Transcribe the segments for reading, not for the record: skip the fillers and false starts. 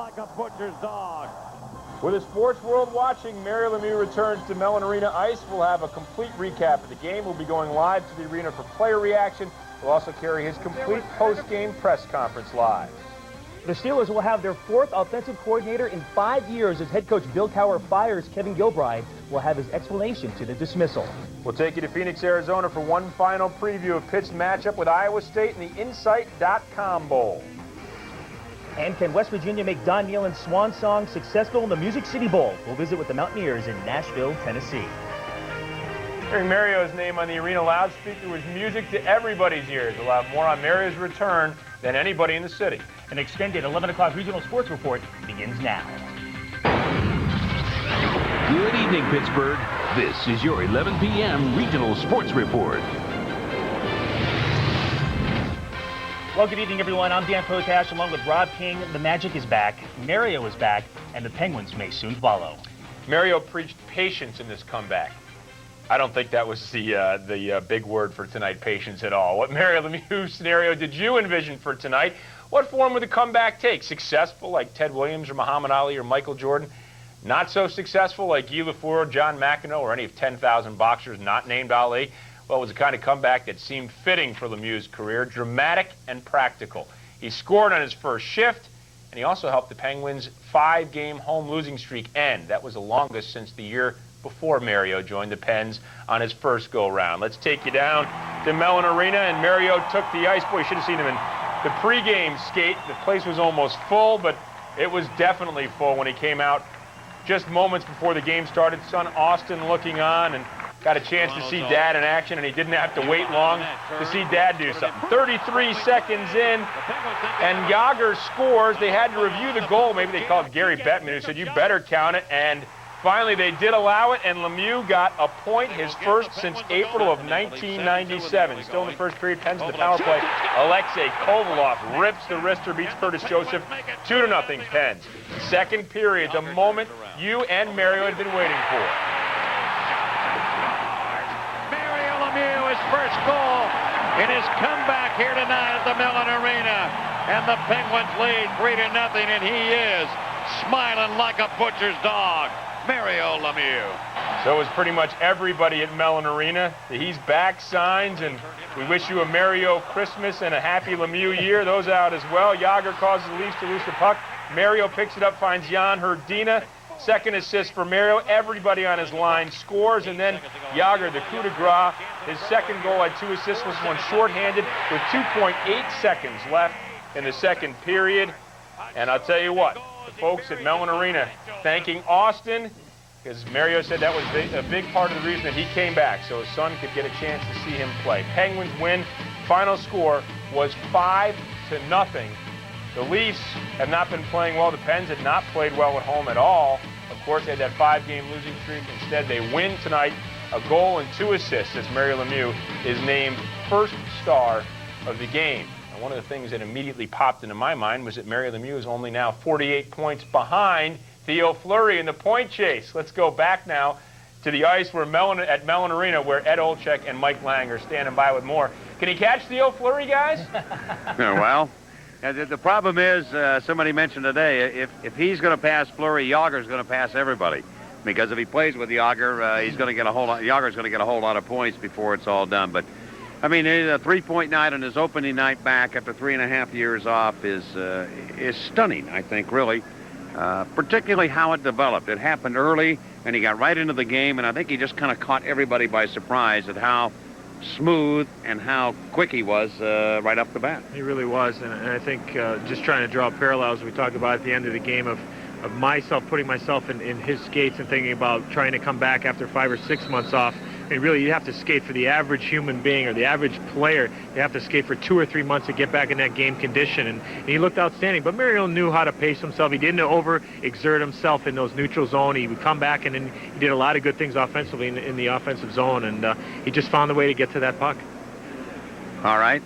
like a butcher's dog. With the sports world watching, Mario Lemieux returns to Mellon Arena Ice. We'll have a complete recap of the game. We'll be going live to the arena for player reaction. We'll also carry his complete post-game press conference live. The Steelers will have their fourth offensive coordinator in 5 years as head coach Bill Cowher fires Kevin Gilbride. Will have his explanation to the dismissal. We'll take you to Phoenix, Arizona for one final preview of Pitt's matchup with Iowa State in the Insight.com Bowl. And can West Virginia make Don Nehlen's swan song successful in the Music City Bowl? We'll visit with the Mountaineers in Nashville, Tennessee. Hearing Mario's name on the arena loudspeaker was music to everybody's ears. We'll have more on Mario's return than anybody in the city. An extended 11 o'clock regional sports report begins now. Good evening, Pittsburgh. This is your 11 p.m. regional sports report. Well, good evening, everyone. I'm Dan Potash along with Rob King. The Magic is back, Mario is back, and the Penguins may soon follow. Mario preached patience in this comeback. I don't think that was the big word for tonight, patience at all. What Mario Lemieux scenario did you envision for tonight? What form would the comeback take? Successful like Ted Williams or Muhammad Ali or Michael Jordan? Not so successful like Guy Lafleur, John McEnroe, or any of 10,000 boxers not named Ali? Well, it was the kind of comeback that seemed fitting for Lemieux's career, dramatic and practical. He scored on his first shift, and he also helped the Penguins' 5-game home losing streak end. That was the longest since the year before Mario joined the Pens on his first go-round. Let's take you down to Mellon Arena, and Mario took the ice. Boy, you should have seen him in the pregame skate. The place was almost full, but it was definitely full when he came out just moments before the game started. Son Austin looking on and got a chance to see Dad in action, and he didn't have to wait long to see Dad do something. 33 seconds in, and Jágr scores. They had to review the goal. Maybe they called Gary Bettman, who said, you better count it, and finally they did allow it, and Lemieux got a point, his first since April of 1997. Still in the first period, Pens in the power play. Alexei Kovalov rips the wrister, beats Curtis Joseph, 2-0 Pens. Second period, the moment you and Mario had been waiting for. His first goal in his comeback here tonight at the Mellon Arena, and the Penguins lead 3-0, and he is smiling like a butcher's dog, Mario Lemieux. So is pretty much everybody at Mellon Arena. The He's Back signs, and we wish you a Mario Christmas and a happy Lemieux year. Those out as well. Jágr causes the Leafs to lose the puck. Mario picks it up, finds Jan Hrdina. Second assist for Mario. Everybody on his line scores, and then Jágr, the coup de grace. His second goal had 2 assists, was one shorthanded with 2.8 seconds left in the second period. And I'll tell you what, the folks at Mellon Arena thanking Austin, because Mario said that was a big part of the reason that he came back, so his son could get a chance to see him play. Penguins win. Final score was 5-0. The Leafs have not been playing well. The Pens had not played well at home at all. Of course, they had that 5-game losing streak. Instead, they win tonight, a goal and 2 assists, as Mario Lemieux is named first star of the game. And one of the things that immediately popped into my mind was that Mario Lemieux is only now 48 points behind Theo Fleury in the point chase. Let's go back now to the ice at Mellon Arena, where Ed Olczyk and Mike Lang are standing by with more. Can he catch Theo Fleury, guys? Well, the problem is, somebody mentioned today, if he's going to pass Fleury, Jágr's going to pass everybody. Because if he plays with Jágr, he's going to get a whole lot. Jágr's going to get a whole lot of points before it's all done. But I mean, a 3-point night on his opening night back after 3.5 years off is stunning. I think, really, particularly how it developed. It happened early, and he got right into the game, and I think he just kind of caught everybody by surprise at how smooth and how quick he was right off the bat. He really was, and I think just trying to draw parallels, we talked about at the end of the game of myself, putting myself in his skates and thinking about trying to come back after 5 or 6 months off. And really, you have to skate for the average human being or the average player. You have to skate for 2 or 3 months to get back in that game condition. And he looked outstanding. But Mario knew how to pace himself. He didn't overexert himself in those neutral zone. He would come back, and then he did a lot of good things offensively in the offensive zone. And he just found the way to get to that puck. All right.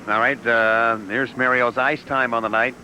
Here's Mario's ice time on the night.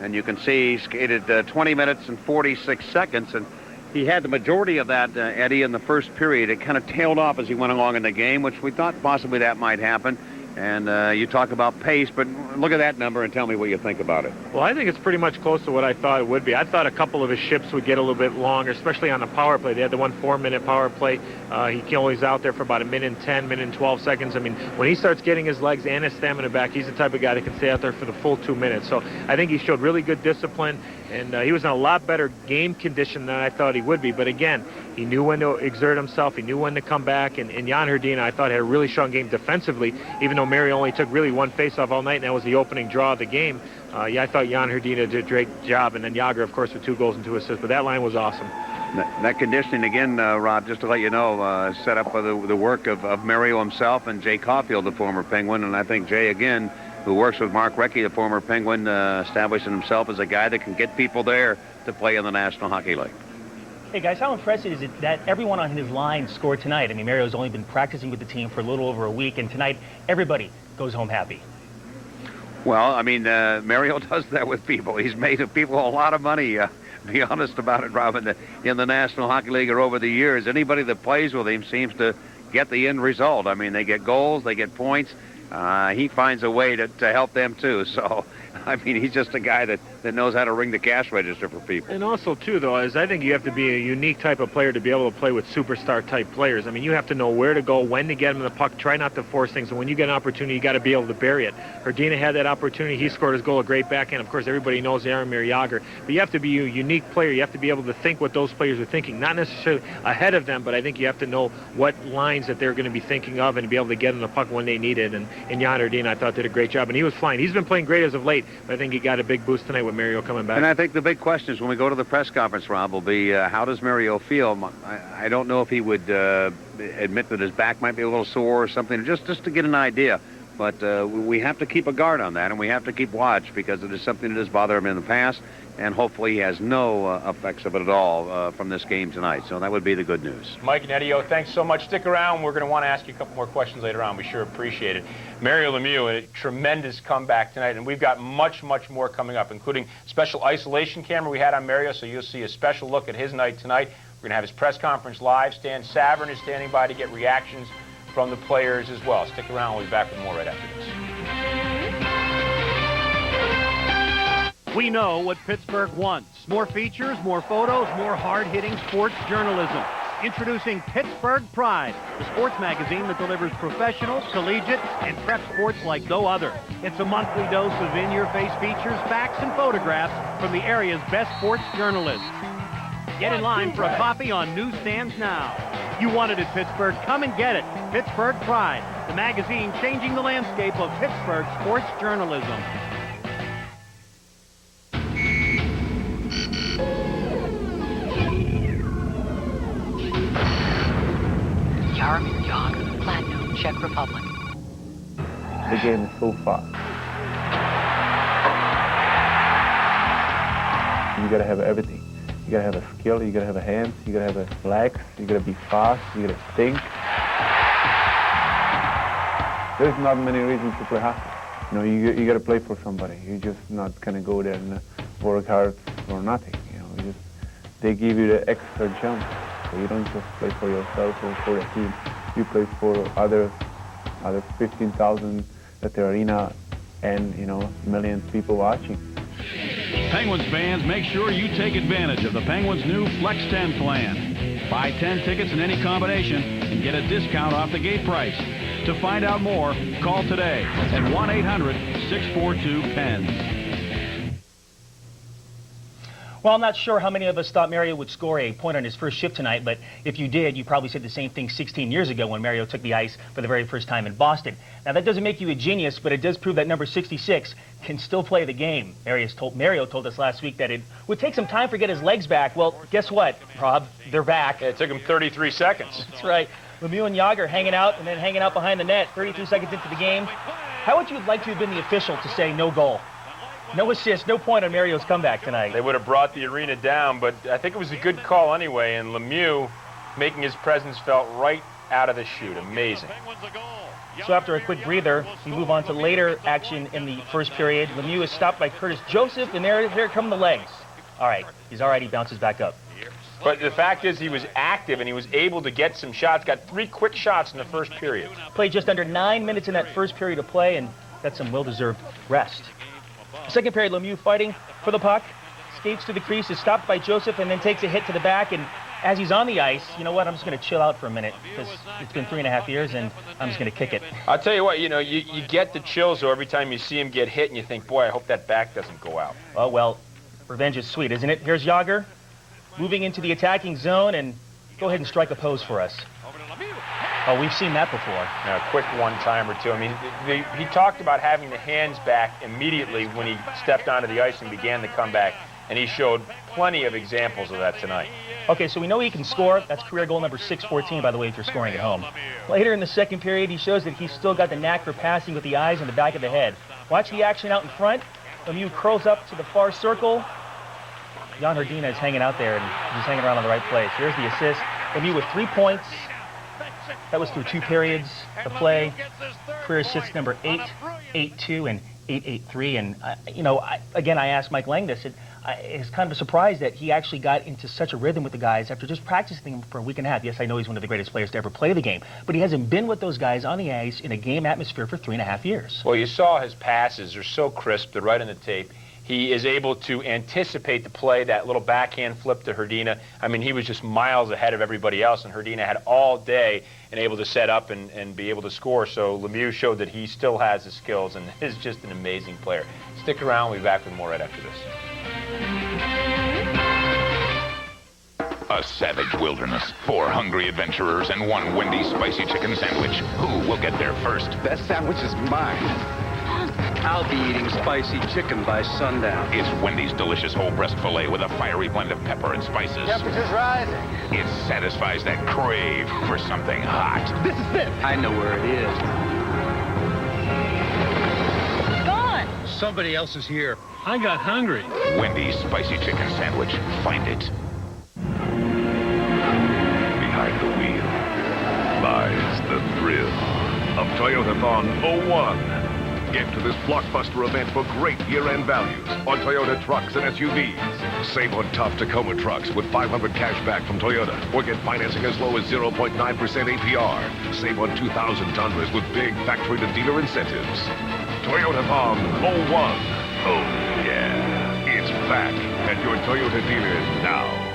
And you can see he skated 20 minutes and 46 seconds. And he had the majority of that, Eddie, in the first period. It kind of tailed off as he went along in the game, which we thought possibly that might happen. And you talk about pace, but look at that number and tell me what you think about it. Well, I think it's pretty much close to what I thought it would be. I thought a couple of his ships would get a little bit longer, especially on the power play. They had the 1 4-minute power play. He only's out there for about 1:10, 1:12 seconds. I mean, when he starts getting his legs and his stamina back, he's the type of guy that can stay out there for the full 2 minutes. So I think he showed really good discipline, and he was in a lot better game condition than I thought he would be. But again, he knew when to exert himself. He knew when to come back. And Jan Hrdina, I thought, had a really strong game defensively, even though Mario only took really one faceoff all night, and that was the opening draw of the game. Yeah, I thought Jan Hrdina did a great job, and then Jágr, of course, with 2 goals and 2 assists. But that line was awesome. That conditioning, again, Rob, just to let you know, set up by the work of Mario himself and Jay Caulfield, the former Penguin. And I think Jay, again, who works with Mark Recchi, the former Penguin, establishing himself as a guy that can get people there to play in the National Hockey League. Hey, guys, how impressive is it that everyone on his line scored tonight? I mean, Mario's only been practicing with the team for a little over a week, and tonight everybody goes home happy. Well, I mean, Mario does that with people. He's made people a lot of money. Be honest about it, Rob. In the National Hockey League or over the years, anybody that plays with him seems to get the end result. I mean, they get goals, they get points. He finds a way to help them, too. So, I mean, he's just a guy that knows how to ring the cash register for people. And also, too, though, is I think you have to be a unique type of player to be able to play with superstar-type players. I mean, you have to know where to go, when to get him the puck, try not to force things. And when you get an opportunity, you got to be able to bury it. Hrdina had that opportunity. He scored his goal, a great backhand. Of course, everybody knows Jaromir Jágr. But you have to be a unique player. You have to be able to think what those players are thinking. Not necessarily ahead of them, but I think you have to know what lines that they're going to be thinking of and be able to get them the puck when they need it. And Jan Hrdina, I thought, did a great job. And he was flying. He's been playing great as of late, but I think he got a big boost tonight with Mario coming back. And I think the big question is when we go to the press conference, Rob, will be how does Mario feel? I don't know if he would admit that his back might be a little sore or something, just to get an idea. But we have to keep a guard on that, and we have to keep watch because it is something that has bothered him in the past, and hopefully he has no effects of it at all from this game tonight. So that would be the good news. Mike and Eddie, thanks so much. Stick around. We're going to want to ask you a couple more questions later on. We sure appreciate it. Mario Lemieux, a tremendous comeback tonight, and we've got much, much more coming up, including special isolation camera we had on Mario, so you'll see a special look at his night tonight. We're going to have his press conference live. Stan Savern is standing by to get reactions from the players as well. Stick around. We'll be back with more right after this. We know what Pittsburgh wants. More features, more photos, more hard-hitting sports journalism. Introducing Pittsburgh Pride, the sports magazine that delivers professional, collegiate, and prep sports like no other. It's a monthly dose of in-your-face features, facts, and photographs from the area's best sports journalists. Get in line for a copy on newsstands now. You want it at Pittsburgh, come and get it. Pittsburgh Pride, the magazine changing the landscape of Pittsburgh sports journalism. Jaromir Jágr, Lemieux, Czech Republic. The game is so fast. You gotta have everything. You gotta have a skill, you gotta have a hands, you gotta have a legs, you gotta be fast, you gotta think. There's not many reasons to play hockey. You know, you gotta play for somebody. You're just not gonna go there and work hard for nothing. You know, they give you the extra jump. So you don't just play for yourself or for a team. You play for other 15,000 at the arena and, you know, millions of people watching. Penguins fans, make sure you take advantage of the Penguins' new Flex 10 plan. Buy 10 tickets in any combination and get a discount off the gate price. To find out more, call today at 1-800-642-PENS. Well, I'm not sure how many of us thought Mario would score a point on his first shift tonight, but if you did, you probably said the same thing 16 years ago when Mario took the ice for the very first time in Boston. Now, that doesn't make you a genius, but it does prove that number 66 can still play the game. Mario told us last week that it would take some time for get his legs back. Well, guess what, Rob? They're back. Yeah, it took him 33 seconds. That's right. Lemieux and Jágr hanging out and then hanging out behind the net 33 seconds into the game. How would you like to have been the official to say no goal? No assist, no point on Mario's comeback tonight. They would have brought the arena down, but I think it was a good call anyway, and Lemieux making his presence felt right out of the chute. Amazing. So after a quick breather, we move on to later action in the first period. Lemieux is stopped by Curtis Joseph, and here come the legs. All right, he's all right, he bounces back up. But the fact is he was active and he was able to get some shots, got 3 quick shots in the first period. Played just under 9 minutes in that first period of play and got some well-deserved rest. Second period, Lemieux fighting for the puck, skates to the crease, is stopped by Joseph, and then takes a hit to the back. And as he's on the ice, you know what, I'm just going to chill out for a minute because it's been 3.5 years and I'm just going to kick it. I'll tell you what, you get the chills though every time you see him get hit and you think, boy, I hope that back doesn't go out. Oh, well, revenge is sweet, isn't it? Here's Jágr moving into the attacking zone, and go ahead and strike a pose for us. Oh, we've seen that before. A quick one-timer, too. I mean, he talked about having the hands back immediately when he stepped onto the ice and began the comeback, and he showed plenty of examples of that tonight. Okay, so we know he can score. That's career goal number 614, by the way, if you're scoring at home. Later in the second period, he shows that he's still got the knack for passing with the eyes and the back of the head. Watch the action out in front. Lemieux curls up to the far circle. Jan Hrdina is hanging out there, and he's hanging around on the right place. Here's the assist. Lemieux with 3 points. That was through 2 periods of play. Career assists number 8, 8-2, and 8-8-3. And, again, I asked Mike Lang this. It's kind of a surprise that he actually got into such a rhythm with the guys after just practicing for a week and a half. Yes, I know he's one of the greatest players to ever play the game, but he hasn't been with those guys on the ice in a game atmosphere for 3.5 years. Well, you saw his passes. They're so crisp. They're right on the tape. He is able to anticipate the play, that little backhand flip to Hrdina. I mean, he was just miles ahead of everybody else, and Hrdina had all day and able to set up and be able to score. So Lemieux showed that he still has the skills and is just an amazing player. Stick around. We'll be back with more right after this. A savage wilderness, 4 hungry adventurers, and 1 Wendy's spicy chicken sandwich. Who will get there first? That sandwich is mine. I'll be eating spicy chicken by sundown. It's Wendy's delicious whole breast filet with a fiery blend of pepper and spices. Temperature's rising. It satisfies that crave for something hot. This is it. I know where it is. Gone. Somebody else is here. I got hungry. Wendy's spicy chicken sandwich. Find it. Behind the wheel lies the thrill of Toyotathon 01. Get to this blockbuster event for great year-end values on Toyota trucks and SUVs. Save on top Tacoma trucks with $500 cash back from Toyota, or get financing as low as 0.9% APR. Save on 2,000 Tundras with big factory-to-dealer incentives. Toyotathon 01. Oh, yeah. It's back at your Toyota dealers now.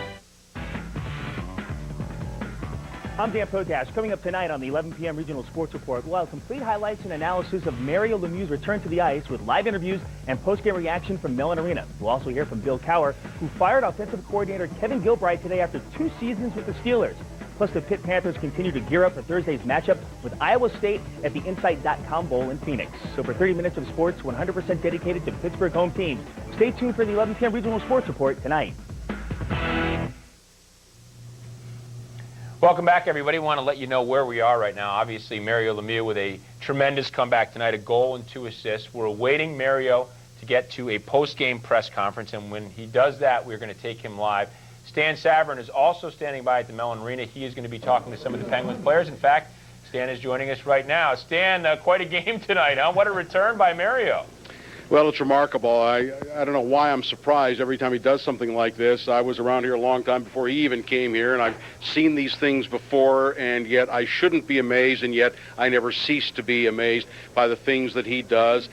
I'm Dan Potash. Coming up tonight on the 11 p.m. Regional Sports Report, we'll have complete highlights and analysis of Mario Lemieux's return to the ice with live interviews and post-game reaction from Mellon Arena. We'll also hear from Bill Cowher, who fired offensive coordinator Kevin Gilbride today after 2 seasons with the Steelers. Plus, the Pitt Panthers continue to gear up for Thursday's matchup with Iowa State at the Insight.com Bowl in Phoenix. So for 30 minutes of sports 100% dedicated to Pittsburgh home teams, stay tuned for the 11 p.m. Regional Sports Report tonight. Welcome back, everybody. Want to let you know where we are right now. Obviously, Mario Lemieux with a tremendous comeback tonight, a goal and 2 assists. We're awaiting Mario to get to a post-game press conference, and when he does that, we're going to take him live. Stan Savran is also standing by at the Mellon Arena. He is going to be talking to some of the Penguins players. In fact, Stan is joining us right now. Stan, quite a game tonight, huh? What a return by Mario. Well, it's remarkable. I don't know why I'm surprised every time he does something like this. I was around here a long time before he even came here, and I've seen these things before, and yet I shouldn't be amazed, and yet I never cease to be amazed by the things that he does.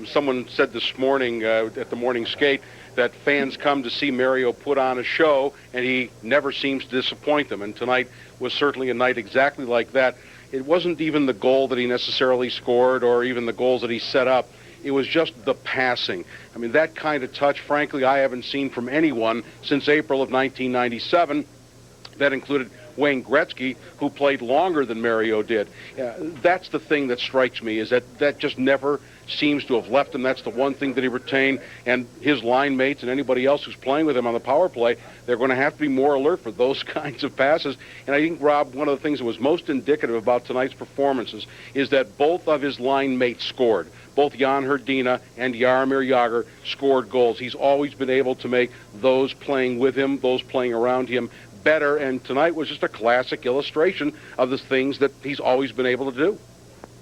Someone said this morning at the morning skate that fans come to see Mario put on a show, and he never seems to disappoint them, and tonight was certainly a night exactly like that. It wasn't even the goal that he necessarily scored or even the goals that he set up. It was just the passing. I mean, that kind of touch, frankly, I haven't seen from anyone since April of 1997. That included Wayne Gretzky, who played longer than Mario did. That's the thing that strikes me, is that just never seems to have left him. That's the one thing that he retained. And his line mates and anybody else who's playing with him on the power play, they're going to have to be more alert for those kinds of passes. And I think, Rob, one of the things that was most indicative about tonight's performances is that both of his line mates scored. Both Jan Hrdina and Jaromir Jágr scored goals. He's always been able to make those playing with him, those playing around him, better, and tonight was just a classic illustration of the things that he's always been able to do.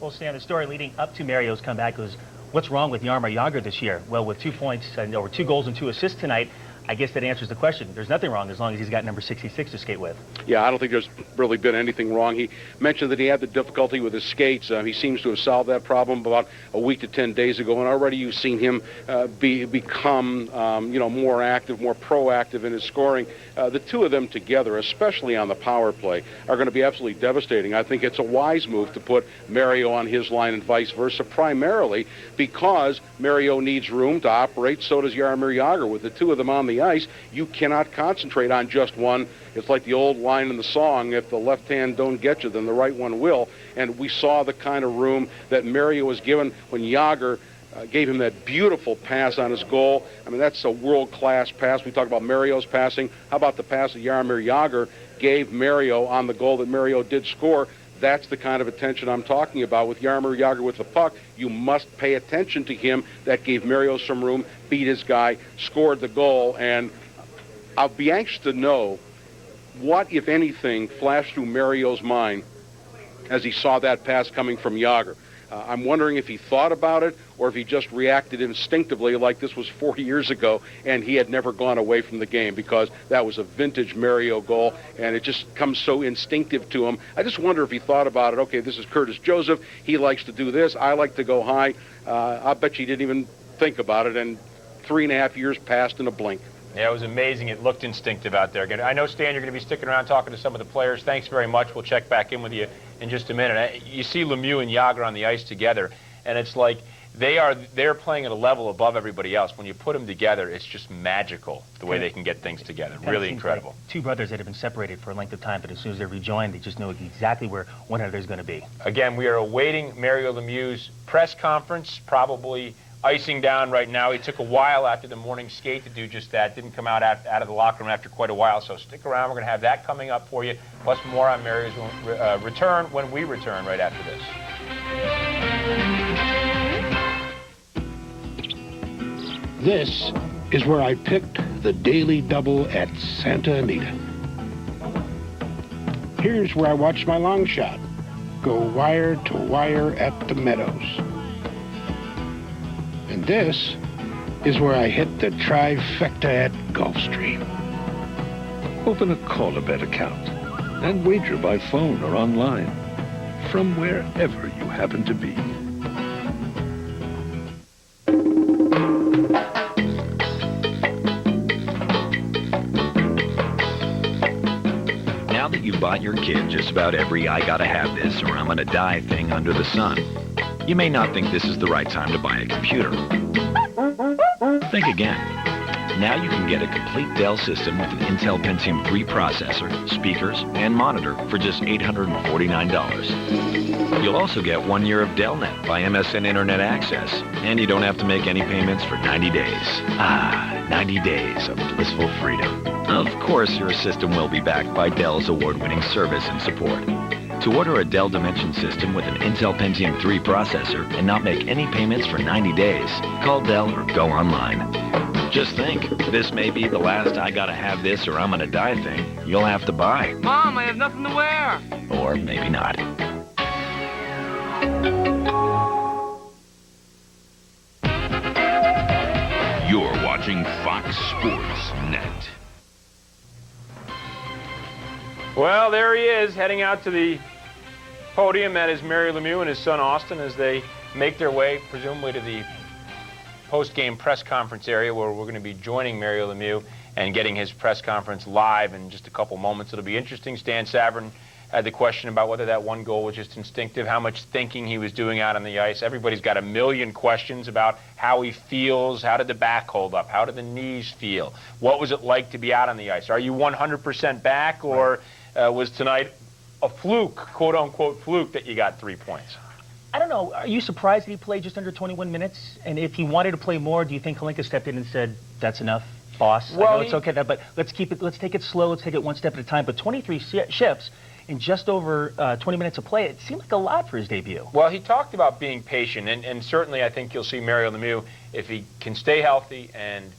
Well, Stan, the story leading up to Mario's comeback was, what's wrong with Jaromir Jágr this year? Well, with 2 points, or 2 goals and 2 assists tonight, I guess that answers the question. There's nothing wrong as long as he's got number 66 to skate with. Yeah, I don't think there's really been anything wrong. He mentioned that he had the difficulty with his skates. He seems to have solved that problem about a week to 10 days ago, and already you've seen him become more active, more proactive in his scoring. The two of them together, especially on the power play, are going to be absolutely devastating. I think it's a wise move to put Mario on his line and vice versa, primarily because Mario needs room to operate, so does Jaromir Jagr. With the two of them on the ice, you cannot concentrate on just one. It's like the old line in the song, if the left hand don't get you, then the right one will. And we saw the kind of room that Mario was given when Jagr gave him that beautiful pass on his goal. I mean, that's a world-class pass. We talk about Mario's passing. How about the pass that Jaromir Jagr gave Mario on the goal that Mario did score? That's the kind of attention I'm talking about. With Jaromir Jagr with the puck, you must pay attention to him. That gave Mario some room, beat his guy, scored the goal, and I'll be anxious to know what, if anything, flashed through Mario's mind as he saw that pass coming from Jagr. I'm wondering if he thought about it or if he just reacted instinctively like this was 40 years ago and he had never gone away from the game, because that was a vintage Mario goal and it just comes so instinctive to him. I just wonder if he thought about it. Okay, this is Curtis Joseph. He likes to do this. I like to go high. I bet you he didn't even think about it, and 3.5 years passed in a blink. Yeah, it was amazing. It looked instinctive out there. I know, Stan, you're going to be sticking around talking to some of the players. Thanks very much. We'll check back in with you in just a minute. You see Lemieux and Jagr on the ice together, and it's like they're playing at a level above everybody else. When you put them together, it's just magical the way they can get things together. Really incredible. Like two brothers that have been separated for a length of time, but as soon as they're rejoined, they just know exactly where one another is going to be. Again, we are awaiting Mario Lemieux's press conference, probably icing down right now. He took a while after the morning skate to do just that. Didn't come out of the locker room after quite a while, so stick around. We're going to have that coming up for you, plus more on Mario's return when we return right after this. This is where I picked the daily double at Santa Anita. Here's where I watched my long shot go wire to wire at the Meadows. And this is where I hit the trifecta at Gulfstream. Open a Call-A-Bet account and wager by phone or online from wherever you happen to be. Now that you've bought your kid just about every I gotta have this or I'm gonna die thing under the sun, you may not think this is the right time to buy a computer. Think again. Now you can get a complete Dell system with an Intel Pentium 3 processor, speakers, and monitor for just $849. You'll also get 1 year of DellNet by MSN Internet Access, and you don't have to make any payments for 90 days. 90 days of blissful freedom. Of course, your system will be backed by Dell's award-winning service and support. To order a Dell Dimension system with an Intel Pentium 3 processor and not make any payments for 90 days, call Dell or go online. Just think, this may be the last I gotta have this or I'm gonna die thing you'll have to buy. Mom, I have nothing to wear. Or maybe not. You're watching Fox Sports Net. Well, there he is, heading out to the podium. That is Mario Lemieux and his son Austin as they make their way, presumably, to the post-game press conference area where we're going to be joining Mario Lemieux and getting his press conference live in just a couple moments. It'll be interesting. Stan Savran had the question about whether that one goal was just instinctive, how much thinking he was doing out on the ice. Everybody's got a million questions about how he feels. How did the back hold up? How did the knees feel? What was it like to be out on the ice? Are you 100% back, or was tonight a fluke, quote-unquote fluke, that you got 3 points? I don't know. Are you surprised that he played just under 21 minutes? And if he wanted to play more, do you think Kalinka stepped in and said, that's enough, boss? Well, I know it's okay, but let's take it slow. Let's take it one step at a time. But 23 shifts in just over 20 minutes of play, it seemed like a lot for his debut. Well, he talked about being patient, and certainly I think you'll see Mario Lemieux, if he can stay healthy and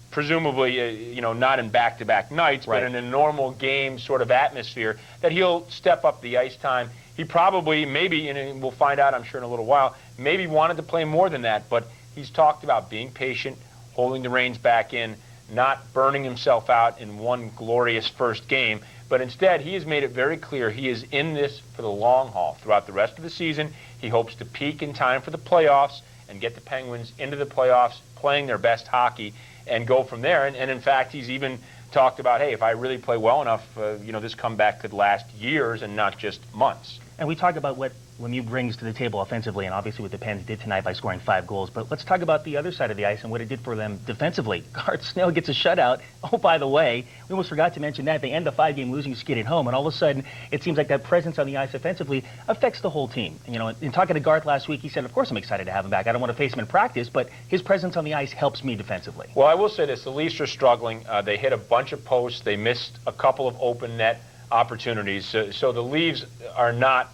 presumably, not in back-to-back nights, but in a normal game sort of atmosphere, that he'll step up the ice time. He probably, maybe, and we'll find out, I'm sure, in a little while, maybe wanted to play more than that, but he's talked about being patient, holding the reins back in, not burning himself out in one glorious first game, but instead he has made it very clear he is in this for the long haul. Throughout the rest of the season, he hopes to peak in time for the playoffs and get the Penguins into the playoffs, playing their best hockey, and go from there. And in fact, he's even talked about, hey, if I really play well enough, this comeback could last years and not just months. And we talk about what Lemieux brings to the table offensively, and obviously what the Pens did tonight by scoring 5 goals. But let's talk about the other side of the ice and what it did for them defensively. Garth Snell gets a shutout. Oh, by the way, we almost forgot to mention that. They end the 5-game losing skid at home, and all of a sudden, it seems like that presence on the ice offensively affects the whole team. In talking to Garth last week, he said, of course I'm excited to have him back. I don't want to face him in practice, but his presence on the ice helps me defensively. Well, I will say this. The Leafs are struggling. They hit a bunch of posts. They missed a couple of open net opportunities. So the Leafs are not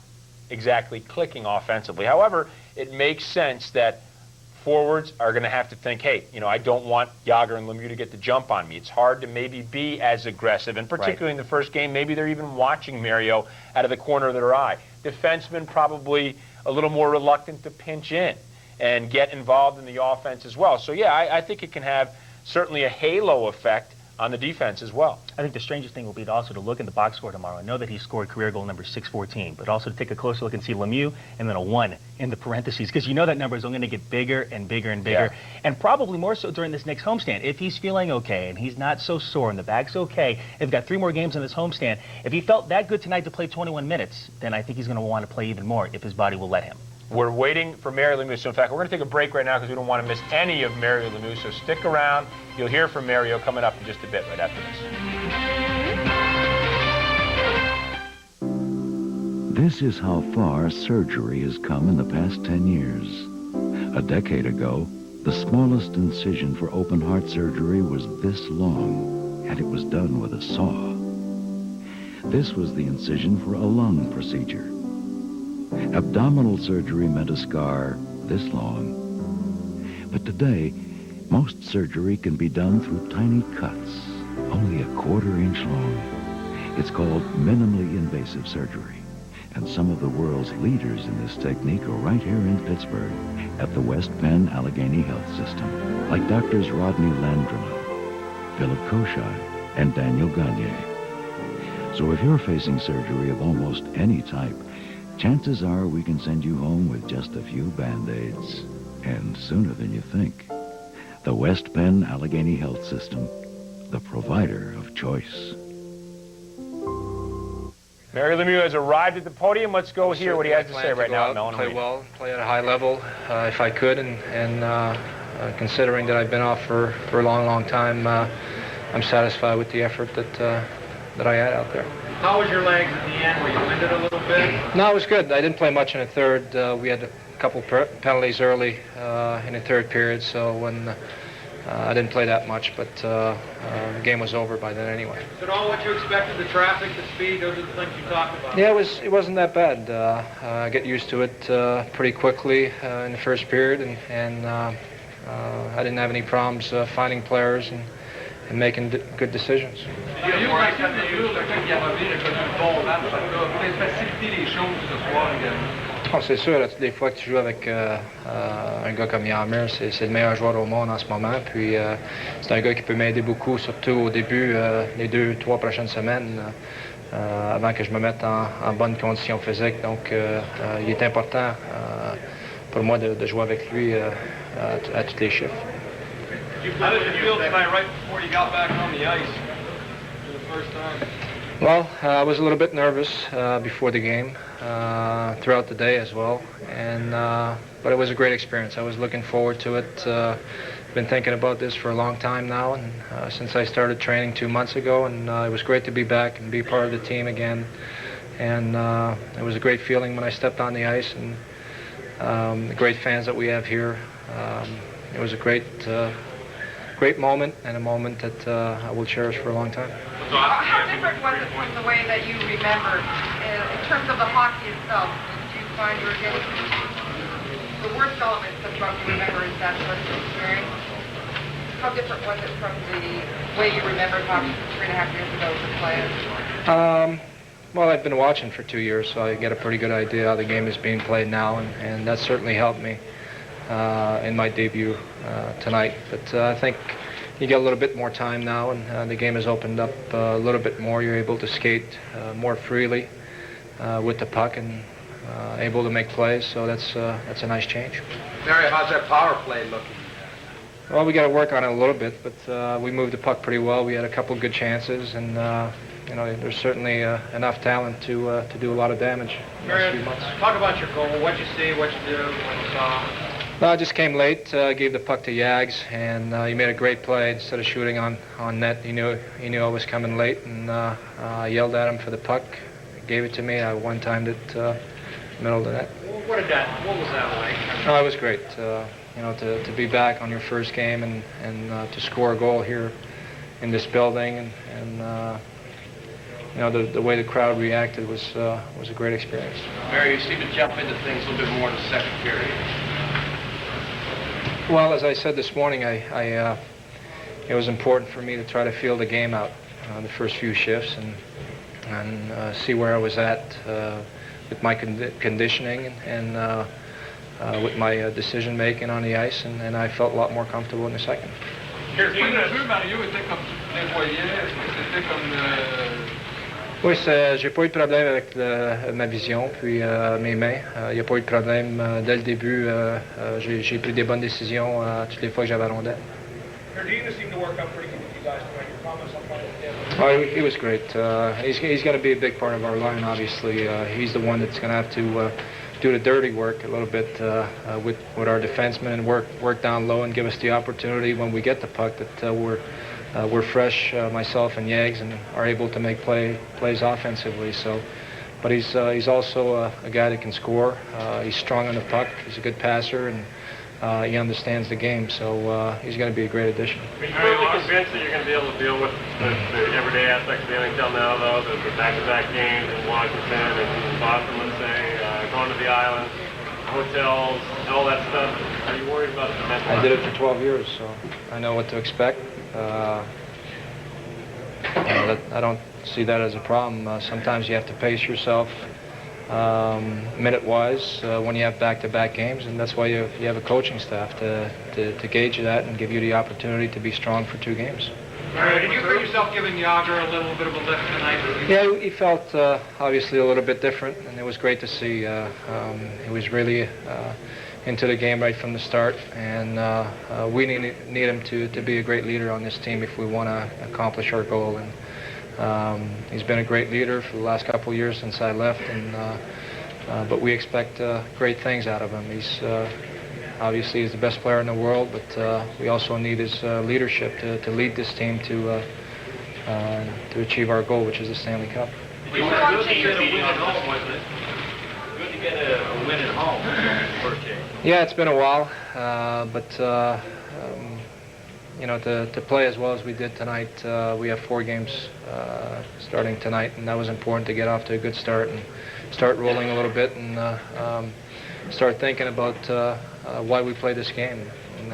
exactly clicking offensively. However, it makes sense that forwards are going to have to think, hey, I don't want Jágr and Lemieux to get the jump on me. It's hard to maybe be as aggressive, and particularly in the first game, maybe they're even watching Mario out of the corner of their eye. Defensemen probably a little more reluctant to pinch in and get involved in the offense as well. So, yeah, I think it can have certainly a halo effect on the defense as well. I think the strangest thing will be also to look in the box score tomorrow and know that he scored career goal number 614, but also to take a closer look and see Lemieux and then a 1 in the parentheses, because that number is only going to get bigger and bigger and bigger, and probably more so during this next homestand. If he's feeling okay and he's not so sore and the bag's okay, they've got 3 more games on this homestand. If he felt that good tonight to play 21 minutes, then I think he's going to want to play even more if his body will let him. We're waiting for Mario Lemieux. So, in fact, we're going to take a break right now because we don't want to miss any of Mario Lemieux. So stick around. You'll hear from Mario coming up in just a bit right after this. This is how far surgery has come in the past 10 years. A decade ago, the smallest incision for open heart surgery was this long, and it was done with a saw. This was the incision for a lung procedure. Abdominal surgery meant a scar this long. But today, most surgery can be done through tiny cuts, only a 1/4 inch long. It's called minimally invasive surgery. And some of the world's leaders in this technique are right here in Pittsburgh at the West Penn Allegheny Health System, like Doctors Rodney Landrolo, Philip Koshai, and Daniel Gagne. So if you're facing surgery of almost any type, chances are we can send you home with just a few Band-Aids, and sooner than you think. The West Penn Allegheny Health System, the provider of choice. Mario Lemieux has arrived at the podium. Let's go hear what he has to say right now. Play well, play at a high level if I could, and considering that I've been off for a long time, I'm satisfied with the effort that I had out there. How was your legs at the end? Were you winded a little bit? No, it was good. I didn't play much in the third. We had a couple penalties early in the third period, so when I didn't play that much, but the game was over by then anyway. Is it all what you expected? The traffic, the speed, those are the things you talked about? Yeah, it wasn't that bad. I get used to it pretty quickly in the first period, and I didn't have any problems finding players and making good decisions. Oh, c'est sûr, là, toutes les fois que tu joues avec un gars comme Lemieux, c'est le meilleur joueur au monde en ce moment. Puis c'est un gars qui peut m'aider beaucoup, surtout au début, les 2-3 prochaines semaines, avant que je me mette en bonne condition physique. Donc, il est important pour moi de jouer avec lui à tous les chiffres. How did you feel tonight right before you got back on the ice for the first time? Well, I was a little bit nervous before the game, throughout the day as well, but it was a great experience. I was looking forward to it. Been thinking about this for a long time now, and since I started training 2 months ago, and it was great to be back and be part of the team again. And it was a great feeling when I stepped on the ice, and the great fans that we have here. It was a great moment, and a moment that I will cherish for a long time. How different was it from the way that you remembered? In terms of the hockey itself, did you find you were getting the worst elements of what you remember is that first experience? How different was it from the way you remembered hockey 3.5 years ago as a player? Well, I've been watching for 2 years, so I get a pretty good idea how the game is being played now, and that certainly helped me in my debut tonight. But I think you get a little bit more time now, and the game has opened up a little bit more. You're able to skate more freely with the puck and able to make plays. So that's a nice change. Mario, how's that power play looking? Well, we got to work on it a little bit, but we moved the puck pretty well. We had a couple good chances, and you know, there's certainly enough talent to do a lot of damage in the next few months. Talk about your goal. What you see, what you do, what you saw. No, I just came late, gave the puck to Yags, and he made a great play. Instead of shooting on net, he knew I was coming late, and I yelled at him for the puck, gave it to me. I one-timed it middle of the net. What was that like? No, it was great. You know, to be back on your first game and to score a goal here in this building, and you know, the way the crowd reacted was a great experience. Mario, you seem to jump into things a little bit more in the second period. Well, as I said this morning, it was important for me to try to feel the game out the first few shifts and see where I was at with my conditioning and with my decision making on the ice, and I felt a lot more comfortable in the second. Mario était comme tu prévoyais, est-ce que c'était comme Oui, j'ai pas eu de problème avec ma vision, puis mes mains. Il n'y a pas eu de problème dès le début. J'ai pris des bonnes décisions toutes les fois que j'avais la rondelle. Oh, he was great. He's going to be a big part of our line, obviously. He's the one that's going to have to do the dirty work a little bit with our defensemen and work down low and give us the opportunity when we get the puck that we're fresh, myself and Yags, and are able to make plays offensively. So, but he's also a guy that can score. He's strong on the puck. He's a good passer, and he understands the game. So he's going to be a great addition. Are you really convinced that you're going to be able to deal with the everyday aspects of the NHL now, though, the back-to-back games in Washington and Boston, let's say, going to the islands, hotels, all that stuff? Are you worried about the mental? I did it for 12 years, so I know what to expect. I don't see that as a problem. Sometimes you have to pace yourself minute-wise when you have back-to-back games, and that's why you have a coaching staff to gauge that and give you the opportunity to be strong for 2 games. Did you feel yourself giving Yager a little bit of a lift tonight? Yeah, he felt obviously a little bit different, and it was great to see. He was really into the game right from the start, and we need him to be a great leader on this team if we want to accomplish our goal. And he's been a great leader for the last couple of years since I left, and but we expect great things out of him. He's obviously he's the best player in the world, but we also need his leadership to lead this team to achieve our goal, which is the Stanley Cup. Good to get a win at home first game. Yeah, it's been a while, but you know, to play as well as we did tonight, we have 4 games starting tonight, and that was important to get off to a good start and start rolling a little bit and start thinking about why we play this game. And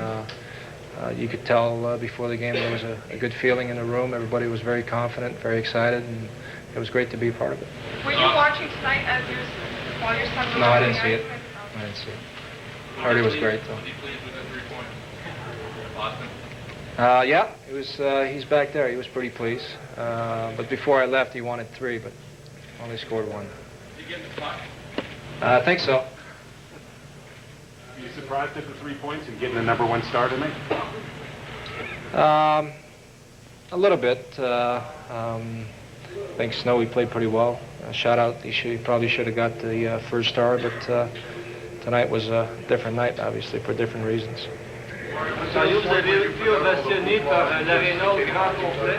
you could tell before the game there was a good feeling in the room. Everybody was very confident, very excited, and it was great to be a part of it. Were you watching tonight while your son was No, I didn't see it. I didn't see it. Artie was great, though. Yeah, it was. He's back there. He was pretty pleased. But before I left, he wanted 3, but only scored 1. Did you get the puck? I think so. Are you surprised at the 3 points and getting the #1 star tonight? A little bit. I think Snowy played pretty well. Shout out. He probably should have got the first star, but tonight was a different night, obviously, for different reasons. Mario, vous avez été ovationné par l'aréna au grand complet.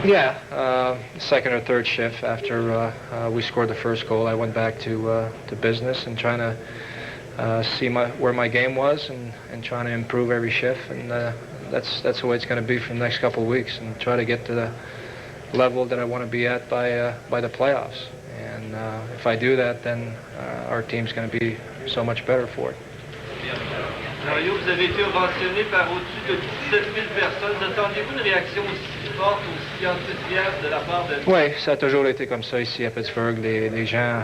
Yeah, second or third shift after we scored the first goal, I went back to business and trying to see where my game was and trying to improve every shift, and that's the way it's going to be for the next couple of weeks, and try to get to the level that I want to be at by the playoffs. And if I do that, then our team's going to be so much better for it. Mario, vous avez été ovationné par au-dessus de 17 000 personnes. Attendiez-vous une réaction aussi forte, aussi enthousiaste de la part de... Oui, ça a toujours été comme ça ici à Pittsburgh. Les gens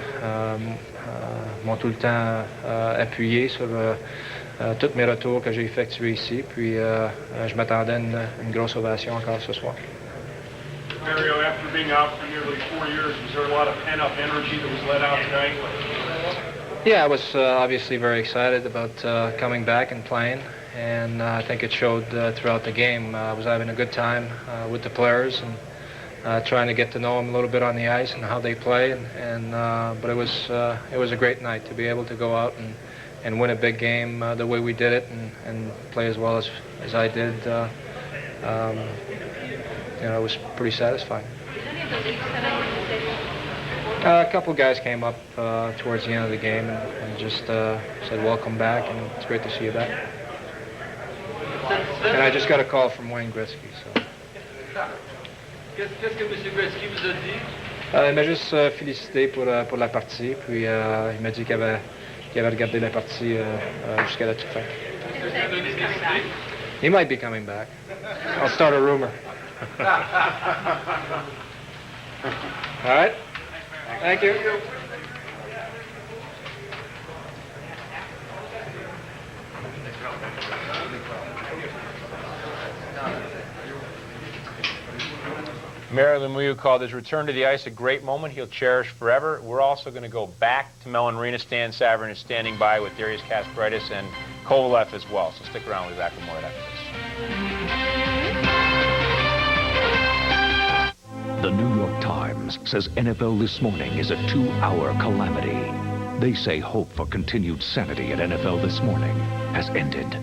m'ont tout le temps appuyé sur tous mes retours que j'ai effectués ici. Puis je m'attendais à une grosse ovation encore ce soir. Mario, after being out for nearly 4 years, was there a lot of pent-up energy that was let out tonight? Yeah, I was obviously very excited about coming back and playing, and I think it showed throughout the game. I was having a good time with the players and trying to get to know them a little bit on the ice and how they play. But it was a great night to be able to go out and win a big game the way we did it and play as well as I did. It was pretty satisfying. A couple guys came up towards the end of the game and just said, welcome back, and it's great to see you back. And I just got a call from Wayne Gretzky. So. Qu'est-ce que M. Gretzky vous a dit? Il m'a juste félicité pour la partie, puis il m'a dit qu'il avait regardé la partie jusqu'à la toute fin. He might be coming back. I'll start a rumor. All right. Thank you. Mario Lemieux called his return to the ice a great moment he'll cherish forever. We're also going to go back to Mellon Arena. Stan Savran is standing by with Darius Kasparaitis and Kovalev as well. So stick around. We'll be back with more right after this. The New York Times says NFL This Morning is a 2-hour calamity. They say hope for continued sanity at NFL This Morning has ended,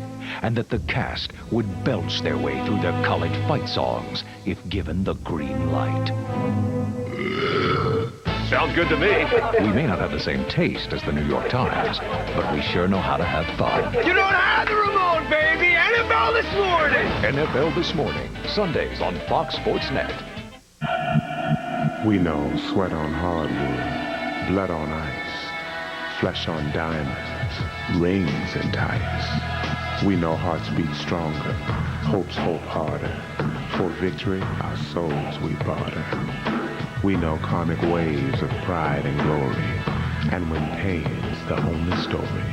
and that the cast would belch their way through their college fight songs if given the green light. Sounds good to me. We may not have the same taste as the New York Times, but we sure know how to have fun. You don't have the remote, baby! NFL This Morning! NFL This Morning, Sundays on Fox Sports Net. We know sweat on hardwood, blood on ice, flesh on diamonds, rings and ties. We know hearts beat stronger, hopes hope harder. For victory, our souls we barter. We know karmic waves of pride and glory, and when pain's the only story,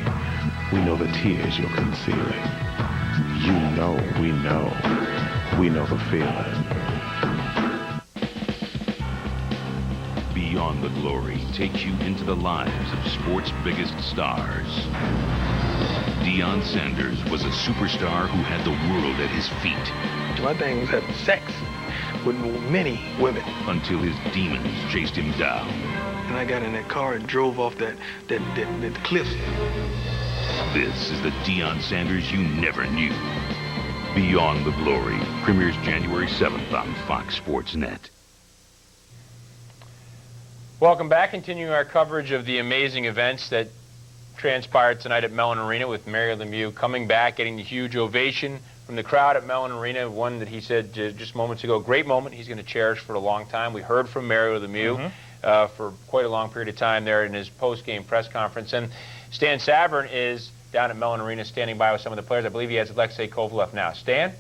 we know the tears you're concealing. You know we know the feeling. Beyond the Glory takes you into the lives of sports' biggest stars. Deion Sanders was a superstar who had the world at his feet. My thing was having sex with many women. Until his demons chased him down. And I got in that car and drove off that cliff. This is the Deion Sanders you never knew. Beyond the Glory premieres January 7th on Fox Sports Net. Welcome back. Continuing our coverage of the amazing events that transpired tonight at Mellon Arena with Mario Lemieux coming back, getting the huge ovation from the crowd at Mellon Arena, one that he said just moments ago, great moment he's going to cherish for a long time. We heard from Mario Lemieux for quite a long period of time there in his post-game press conference. And Stan Savran is down at Mellon Arena standing by with some of the players. I believe he has Alexei Kovalev now. Stan?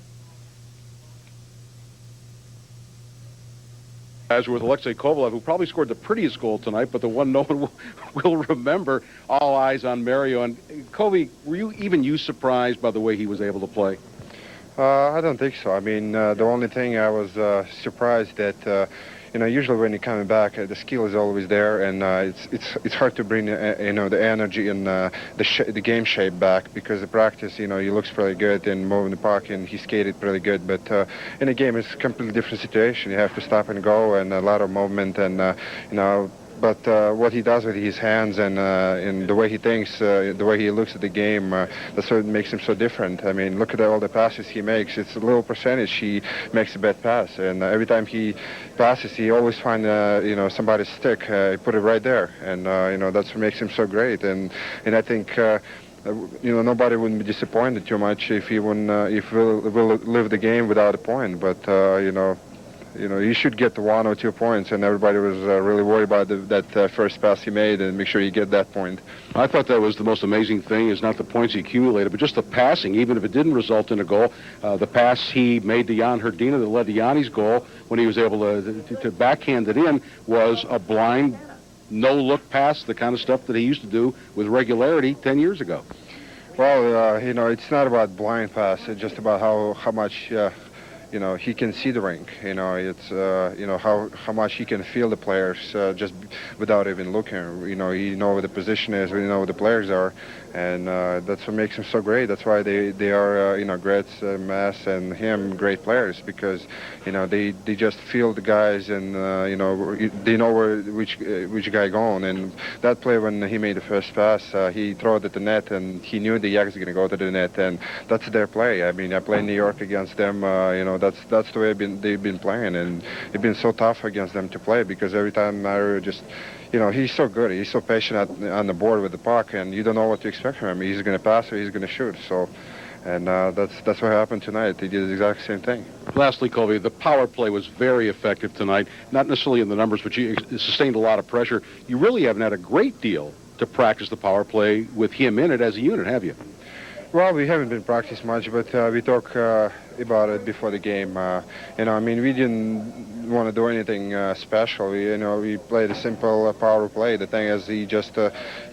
As with Alexei Kovalev, who probably scored the prettiest goal tonight, but the one no one will remember. All eyes on Mario. And Kobe, were you surprised by the way he was able to play? I don't think so. I mean, the only thing I was surprised that, usually when you're coming back, the skill is always there, and it's hard to bring, the energy and the game shape back, because the practice, he looks pretty good and moving the puck, and he skated pretty good. But in a game, it's a completely different situation. You have to stop and go, and a lot of movement, and But what he does with his hands and the way he thinks, the way he looks at the game, that's what makes him so different. I mean, look at all the passes he makes. It's a little percentage he makes a bad pass, and every time he passes, he always finds somebody's stick. He put it right there, and that's what makes him so great. And I think. Nobody wouldn't be disappointed too much if he wouldn't, if we'll live the game without a point. But you should get the 1 or 2 points, and everybody was really worried about that first pass he made, and make sure you get that point. I thought that was the most amazing thing, is not the points he accumulated, but just the passing, even if it didn't result in a goal. The pass he made to Jan Hrdina that led to Yanni's goal when he was able to backhand it in was a blind no-look pass, the kind of stuff that he used to do with regularity 10 years ago? Well, it's not about blind pass. It's just about how much he can see the rink. It's how much he can feel the players just without even looking. He know where the position is. We know where the players are, and that's what makes him so great. That's why they are Gretz, Mass, and him great players, because they just feel the guys, and they know which guy going. And that play when he made the first pass, he threw it at the net, and he knew the Yak is going to go to the net, and that's their play. I mean, I played in New York against them. That's the way they've been playing, and it's been so tough against them to play, because every time Mario just, he's so good. He's so patient on the board with the puck, and you don't know what to expect from him. He's going to pass or he's going to shoot. So, and that's what happened tonight. They did the exact same thing. Lastly, Kobe, the power play was very effective tonight. Not necessarily in the numbers, but you sustained a lot of pressure. You really haven't had a great deal to practice the power play with him in it as a unit, have you? Well, we haven't been practicing much, but we talked about it before the game. We didn't want to do anything special. We played a simple power play. The thing is, he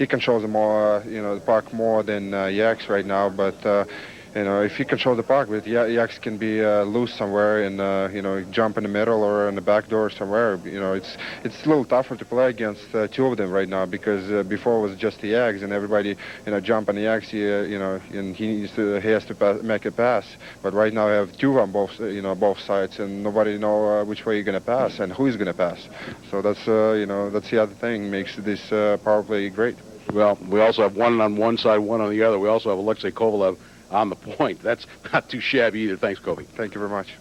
controls the puck more than Yaks right now, but if he controls the puck, but Yaks can be loose somewhere and jump in the middle or in the back door somewhere. It's a little tougher to play against two of them right now, because before it was just the Yaks and everybody jump on the Yaks, and he has to make a pass. But right now I have two on both sides, and nobody know which way you're going to pass and who is going to pass. So that's the other thing makes this power play great. Well, we also have one on one side, one on the other. We also have Alexei Kovalev on the point. That's not too shabby either. Thanks, Kobe. Thank you very much.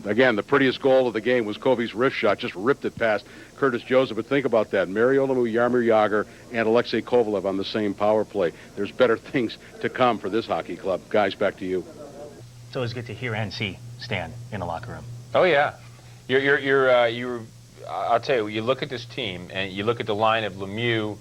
Again, the prettiest goal of the game was Kobe's wrist shot. Just ripped it past Curtis Joseph. But think about that. Mario Lemieux, Jaromir Jagr, and Alexei Kovalev on the same power play. There's better things to come for this hockey club. Guys, back to you. It's always good to hear and see Stan in the locker room. Oh, yeah. I'll tell you, you look at this team, and you look at the line of Lemieux,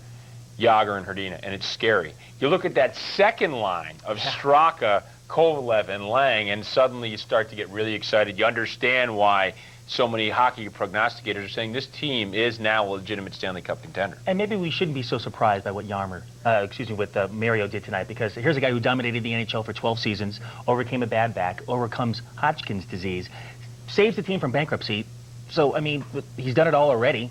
Jagr, and Hrdina, and it's scary. You look at that second line of Straka, Kovalev, and Lang, and suddenly you start to get really excited. You understand why so many hockey prognosticators are saying this team is now a legitimate Stanley Cup contender. And maybe we shouldn't be so surprised by what Mario did tonight, because here's a guy who dominated the NHL for 12 seasons, overcame a bad back, overcomes Hodgkin's disease, saves the team from bankruptcy. So, he's done it all already.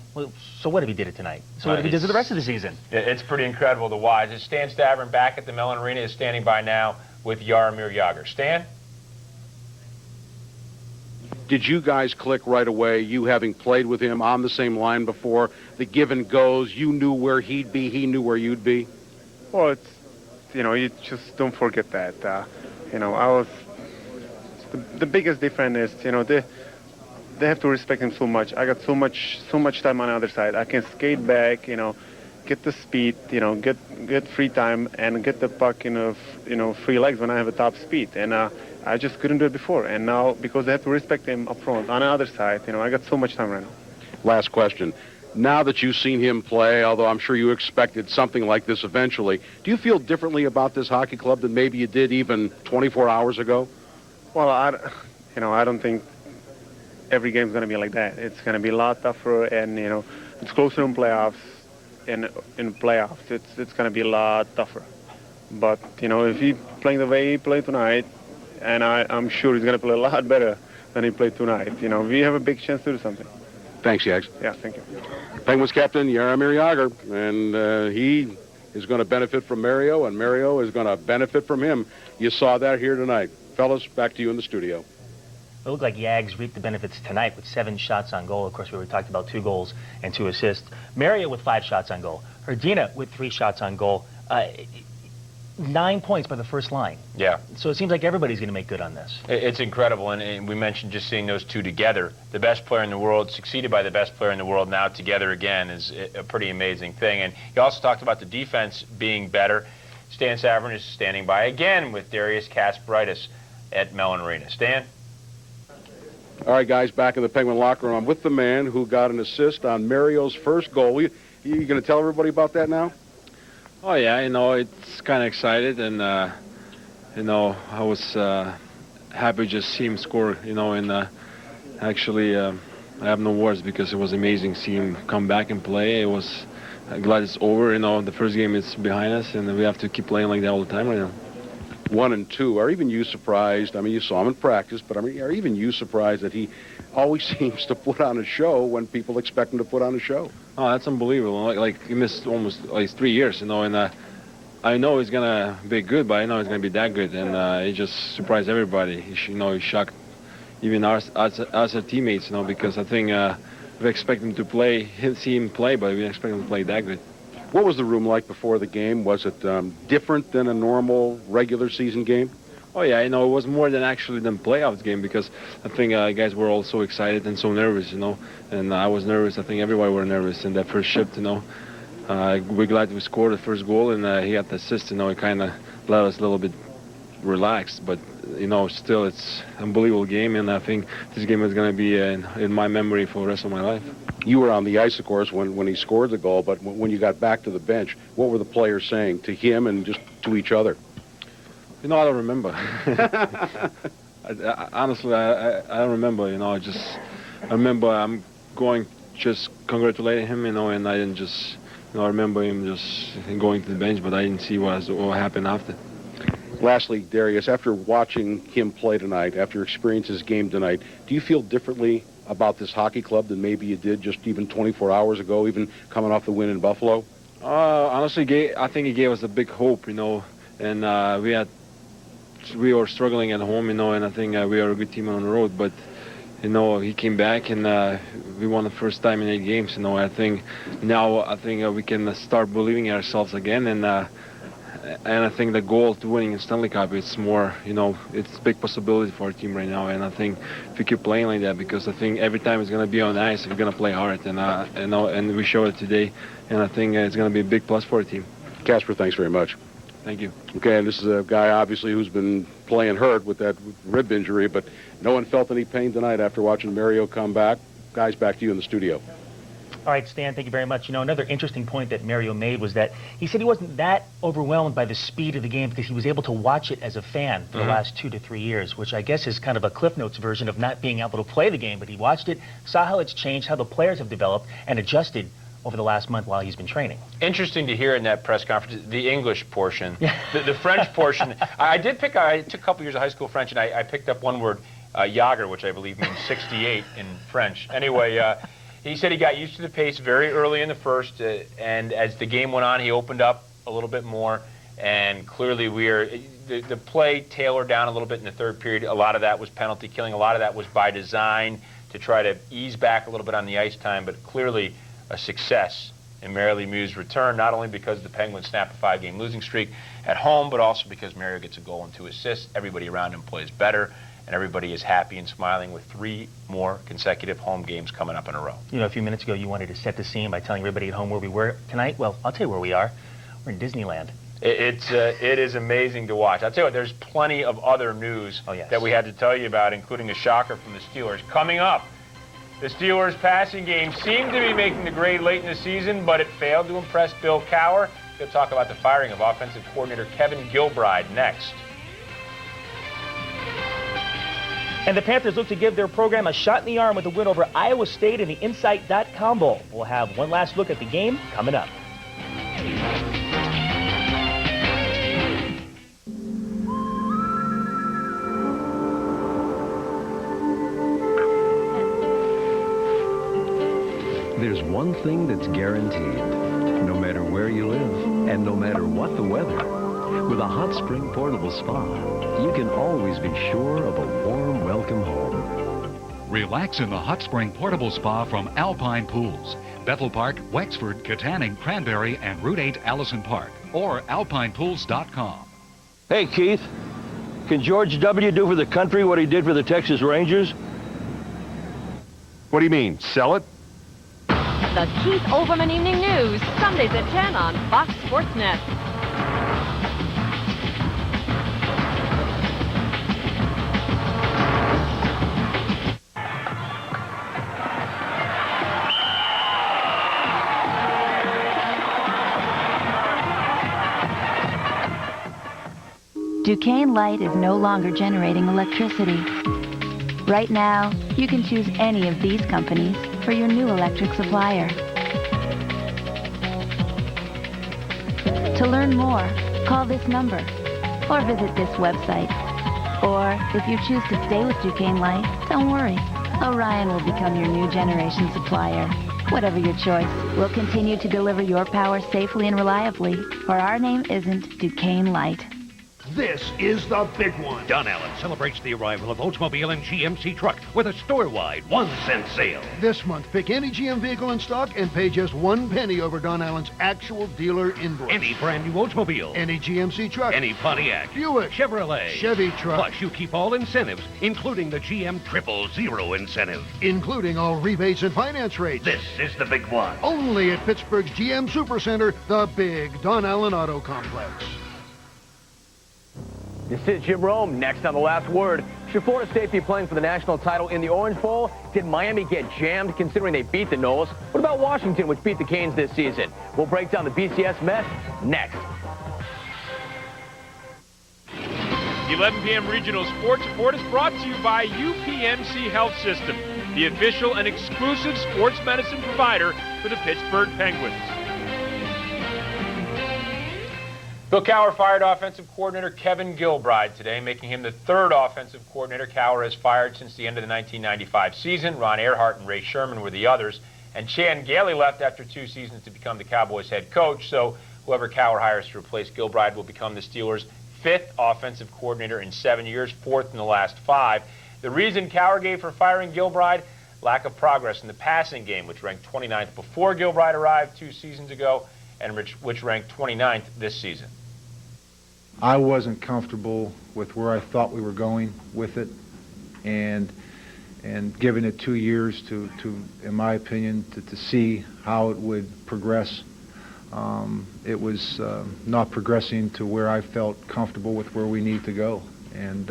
So what if he did it tonight? So what if he does it the rest of the season? It's pretty incredible to watch. Stan Stavron back at the Mellon Arena is standing by now with Jaromir Jagr. Stan? Did you guys click right away, you having played with him on the same line before? The give and goes, you knew where he'd be, he knew where you'd be? Well, it's, you just don't forget that. I was... The biggest difference is, they have to respect him so much. I got so much time on the other side. I can skate back, get the speed, get free time and get the puck free legs when I have a top speed. And I just couldn't do it before. And now, because they have to respect him up front on the other side, I got so much time right now. Last question. Now that you've seen him play, although I'm sure you expected something like this eventually, do you feel differently about this hockey club than maybe you did even 24 hours ago? Well, I don't think every game's going to be like that. It's going to be a lot tougher, and it's closer in playoffs. In playoffs, it's going to be a lot tougher. But if he's playing the way he played tonight, and I'm sure he's going to play a lot better than he played tonight. We have a big chance to do something. Thanks, Yags. Yeah, thank you. Penguins captain Jaromir Jagr, and he is going to benefit from Mario, and Mario is going to benefit from him. You saw that here tonight. Fellas, back to you in the studio. It looked like Yags reaped the benefits tonight with 7 shots on goal. Of course, we already talked about 2 goals and 2 assists. Mario with 5 shots on goal. Hrdina with 3 shots on goal. 9 points by the first line. Yeah. So it seems like everybody's going to make good on this. It's incredible, and we mentioned just seeing those two together. The best player in the world, succeeded by the best player in the world, now together again is a pretty amazing thing. And you also talked about the defense being better. Stan Stavron is standing by again with Darius Kasparaitis at Mellon Arena. Stan? All right, guys, back in the Penguin locker room. I'm with the man who got an assist on Mario's first goal. You going to tell everybody about that now? Oh, yeah, it's kind of excited, and, I was happy to just see him score, and actually I have no words because it was amazing to see him come back and play. It was glad it's over. You know, the first game is behind us, and we have to keep playing like that all the time right now. 1 and 2. Are even you surprised? I mean, you saw him in practice, but I mean, are even you surprised that he always seems to put on a show when people expect him to put on a show? Oh, that's unbelievable. Like he missed almost like 3 years, you know, and I know he's gonna be good, but I know he's gonna be that good, and he just surprised everybody. He shocked even us as teammates, you know, because I think we expect him to play, see him play, but we didn't expect him to play that good. What was the room like before the game? Was it different than a normal regular season game? Oh yeah, you know, it was more than actually than playoffs game because I think guys were all so excited and so nervous, you know, and I was nervous. I think everybody were nervous in that first shift, you know. We're glad we scored the first goal, and he got the assist, you know. It kind of let us a little bit relaxed, but you know, still it's an unbelievable game, and I think this game is going to be in my memory for the rest of my life. You were on the ice, of course, when he scored the goal, but when you got back to the bench, what were the players saying to him and just to each other? You know, I don't remember. Honestly, I don't remember, you know. I remember I'm going just congratulating him, you know, and I didn't just, you know, I remember him just going to the bench, but I didn't see what happened after. Lastly, Darius, after watching him play tonight, after experiencing his game tonight, do you feel differently about this hockey club than maybe you did just even 24 hours ago, even coming off the win in Buffalo? Honestly, I think he gave us a big hope, you know, and we were struggling at home, you know, and I think we are a good team on the road, but, you know, he came back and we won the first time in 8 games, you know. I think now we can start believing in ourselves again, and I think the goal to winning the Stanley Cup is more, you know, it's a big possibility for our team right now, and I think if we keep playing like that, because I think every time it's going to be on ice, we're going to play hard, and we showed it today, and I think it's going to be a big plus for our team. Casper, thanks very much. Thank you. Okay, and this is a guy, obviously, who's been playing hurt with that rib injury, but no one felt any pain tonight after watching Mario come back. Guys, back to you in the studio. All right, Stan, thank you very much. You know, another interesting point that Mario made was that he said he wasn't that overwhelmed by the speed of the game because he was able to watch it as a fan for the last 2 to 3 years, which I guess is kind of a Cliff Notes version of not being able to play the game, but he watched it, saw how it's changed, how the players have developed, and adjusted over the last month while he's been training. Interesting to hear in that press conference, the English portion, the French portion. I took a couple years of high school French, and I picked up one word, Jager, which I believe means 68 in French. Anyway, he said he got used to the pace very early in the first, and as the game went on, he opened up a little bit more, and clearly the play tailored down a little bit in the third period. A lot of that was penalty killing. A lot of that was by design to try to ease back a little bit on the ice time, but clearly a success in Mario Lemieux's return, not only because the Penguins snapped a 5-game losing streak at home, but also because Mario gets a goal and 2 assists. Everybody around him plays better, and everybody is happy and smiling with 3 more consecutive home games coming up in a row. You know, a few minutes ago, you wanted to set the scene by telling everybody at home where we were tonight. Well, I'll tell you where we are. We're in Disneyland. It is amazing to watch. I'll tell you what, there's plenty of other news that we had to tell you about, including a shocker from the Steelers. Coming up, the Steelers' passing game seemed to be making the grade late in the season, but it failed to impress Bill Cowher. He'll talk about the firing of offensive coordinator Kevin Gilbride next. And the Panthers look to give their program a shot in the arm with a win over Iowa State in the Insight.com Bowl. We'll have one last look at the game coming up. There's one thing that's guaranteed, no matter where you live and no matter what the weather. With a Hot Spring Portable Spa, you can always be sure of a warm welcome home. Relax in the Hot Spring Portable Spa from Alpine Pools, Bethel Park, Wexford, Katanning, Cranberry, and Route 8 Allison Park, or alpinepools.com. Hey, Keith, can George W. do for the country what he did for the Texas Rangers? What do you mean, sell it? The Keith Olbermann Evening News, Sundays at 10 on Fox Sports Net. Duquesne Light is no longer generating electricity. Right now, you can choose any of these companies for your new electric supplier. To learn more, call this number or visit this website. Or if you choose to stay with Duquesne Light, don't worry. Orion will become your new generation supplier. Whatever your choice, we'll continue to deliver your power safely and reliably, for our name isn't Duquesne Light. This is the big one. Don Allen celebrates the arrival of Oldsmobile and GMC truck with a store-wide 1-cent sale. This month, pick any GM vehicle in stock and pay just 1 penny over Don Allen's actual dealer invoice. Any brand new Oldsmobile. Any GMC truck. Any Pontiac. Buick. Chevrolet. Chevy truck. Plus, you keep all incentives, including the GM 000 incentive. Including all rebates and finance rates. This is the big one. Only at Pittsburgh's GM Supercenter, the big Don Allen Auto Complex. This is Jim Rome. Next on The Last Word, should Florida State be playing for the national title in the Orange Bowl? Did Miami get jammed considering they beat the Noles? What about Washington, which beat the Canes this season? We'll break down the BCS mess next. 11 p.m. Regional Sports Report is brought to you by UPMC Health System, the official and exclusive sports medicine provider for the Pittsburgh Penguins. Bill Cowher fired offensive coordinator Kevin Gilbride today, making him the third offensive coordinator Cowher has fired since the end of the 1995 season. Ron Earhart and Ray Sherman were the others. And Chan Gailey left after 2 seasons to become the Cowboys' head coach. So whoever Cowher hires to replace Gilbride will become the Steelers' 5th offensive coordinator in 7 years, 4th in the last 5. The reason Cowher gave for firing Gilbride, lack of progress in the passing game, which ranked 29th before Gilbride arrived 2 seasons ago, and which ranked 29th this season. I wasn't comfortable with where I thought we were going with it, and giving it 2 years to in my opinion, to see how it would progress. It was not progressing to where I felt comfortable with where we need to go. And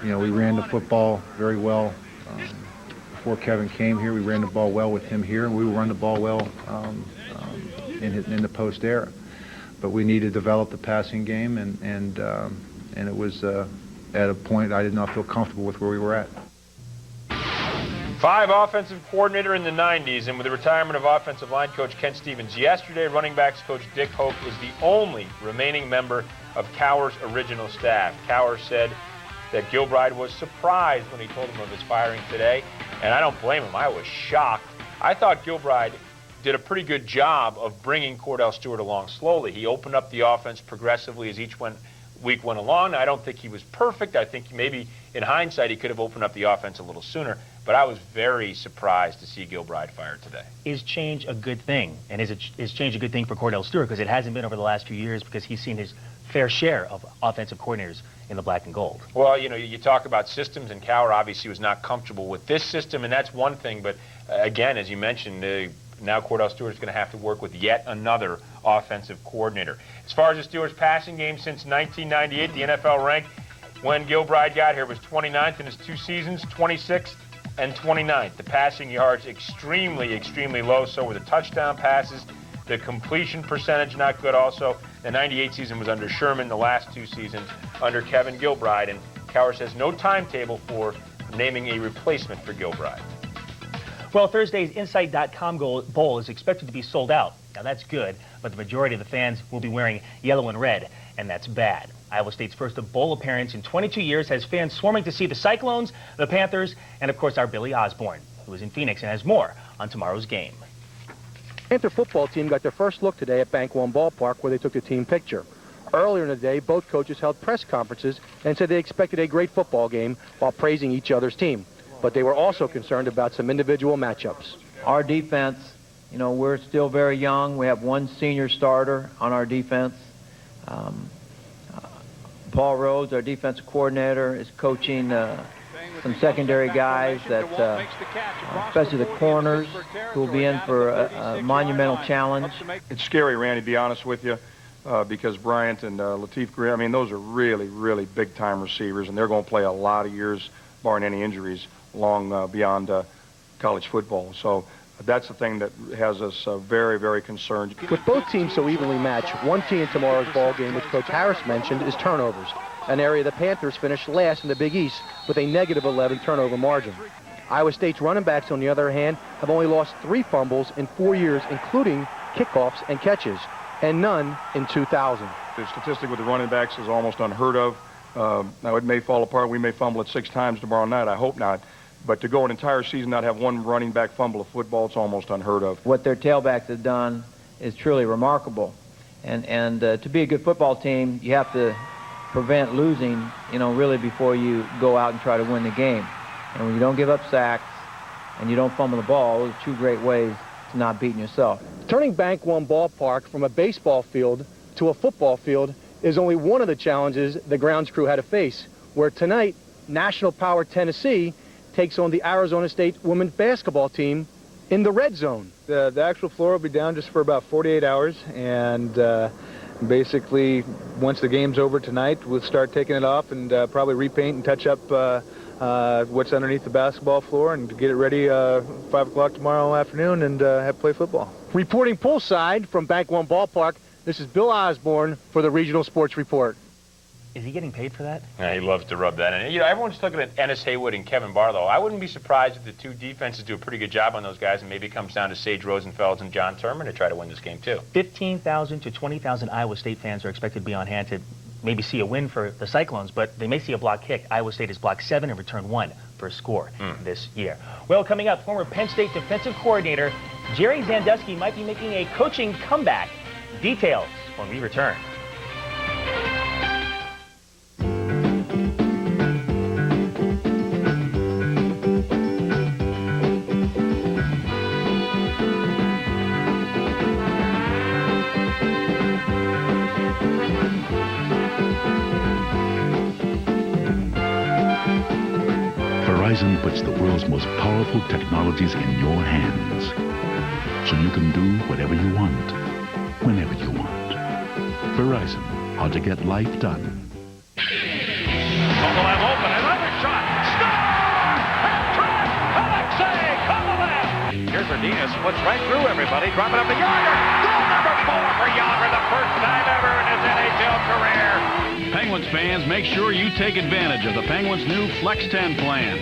you know, we ran the football very well before Kevin came here. We ran the ball well with him here, and we run the ball well in the post era. But we need to develop the passing game, and it was at a point I did not feel comfortable with where we were at. 5 offensive coordinator in the 90s, and with the retirement of offensive line coach Ken Stevens yesterday, running backs coach Dick Hoke is the only remaining member of Cowher's original staff. Cowher said that Gilbride was surprised when he told him of his firing today, and I don't blame him. I was shocked. I thought Gilbride did a pretty good job of bringing Cordell Stewart along slowly. He opened up the offense progressively as each week went along. I don't think he was perfect. I think maybe in hindsight he could have opened up the offense a little sooner, but I was very surprised to see Gilbride fired today. Is change a good thing? And is change a good thing for Cordell Stewart? Because it hasn't been over the last few years, because he's seen his fair share of offensive coordinators in the black and gold. Well, you know, you talk about systems, and Cowher obviously was not comfortable with this system, and that's one thing, but again, as you mentioned, now Cordell Stewart is going to have to work with yet another offensive coordinator. As far as the Steelers' passing game since 1998, the NFL rank when Gilbride got here was 29th in his 2 seasons, 26th and 29th. The passing yards extremely, extremely low. So were the touchdown passes. The completion percentage not good also. The 98 season was under Sherman, the last 2 seasons under Kevin Gilbride. And Cowher says no timetable for naming a replacement for Gilbride. Well, Thursday's Insight.com Bowl is expected to be sold out. Now, that's good, but the majority of the fans will be wearing yellow and red, and that's bad. Iowa State's first bowl appearance in 22 years has fans swarming to see the Cyclones, the Panthers, and, of course, our Billy Osborne, who is in Phoenix and has more on tomorrow's game. The Panther football team got their first look today at Bank One Ballpark, where they took the team picture. Earlier in the day, both coaches held press conferences and said they expected a great football game while praising each other's team. But they were also concerned about some individual matchups. Our defense, you know, we're still very young. We have one senior starter on our defense. Paul Rhodes, our defensive coordinator, is coaching some secondary guys that, especially the corners, who will be in for a monumental challenge. It's scary, Randy, to be honest with you, because Bryant and Lateef Greer, I mean, those are really, really big-time receivers, and they're going to play a lot of years, barring any injuries, long beyond college football. So that's the thing that has us very, very concerned. With both teams so evenly matched, one key in tomorrow's ball game, which Coach Harris mentioned, is turnovers. an area the Panthers finished last in the Big East with a negative 11 turnover margin. Iowa State's running backs, on the other hand, have only lost 3 fumbles in 4 years, including kickoffs and catches, and none in 2000. The statistic with the running backs is almost unheard of. Now, it may fall apart. We may fumble it 6 times tomorrow night. I hope not. But to go an entire season not have one running back fumble a football, it's almost unheard of. What their tailbacks have done is truly remarkable. And to be a good football team, you have to prevent losing, really before you go out and try to win the game. And when you don't give up sacks and you don't fumble the ball, those are 2 great ways to not beating yourself. Turning Bank One Ballpark from a baseball field to a football field is only one of the challenges the grounds crew had to face, where tonight, National Power Tennessee takes on the Arizona State women's basketball team in the red zone. The actual floor will be down just for about 48 hours, and basically, once the game's over tonight, we'll start taking it off and probably repaint and touch up what's underneath the basketball floor and get it ready 5 o'clock tomorrow afternoon and have play football. Reporting poolside from Bank One Ballpark, this is Bill Osborne for the Regional Sports Report. Is he getting paid for that? Yeah, he loves to rub that in. Everyone's looking at Ennis Haywood and Kevin Barlow. I wouldn't be surprised if the 2 defenses do a pretty good job on those guys, and maybe it comes down to Sage Rosenfels and John Turman to try to win this game, too. 15,000 to 20,000 Iowa State fans are expected to be on hand to maybe see a win for the Cyclones, but they may see a block kick. Iowa State has blocked 7 and returned 1 for a score this year. Well, coming up, former Penn State defensive coordinator Jerry Sandusky might be making a coaching comeback. Details when we return. Verizon puts the world's most powerful technologies in your hands, so you can do whatever you want, whenever you want. Verizon, how to get life done. Kovalev open, another shot. Score! Hat-trick! Alexei Kovalev! Here's Ardina, splits right through everybody, dropping up to Yager. Goal number 4 for Yager, the first time ever in his NHL career. Penguins fans, make sure you take advantage of the Penguins' new Flex 10 plan.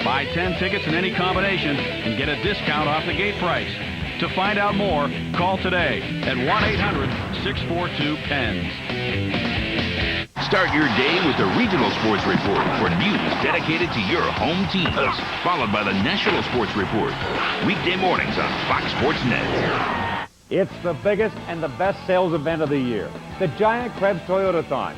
Buy 10 tickets in any combination and get a discount off the gate price. To find out more, call today at 1-800-642-PENS. Start your day with the Regional Sports Report for news dedicated to your home teams, followed by the National Sports Report, weekday mornings on Fox Sports Net. It's the biggest and the best sales event of the year, the Giant Krebs Toyota-thon.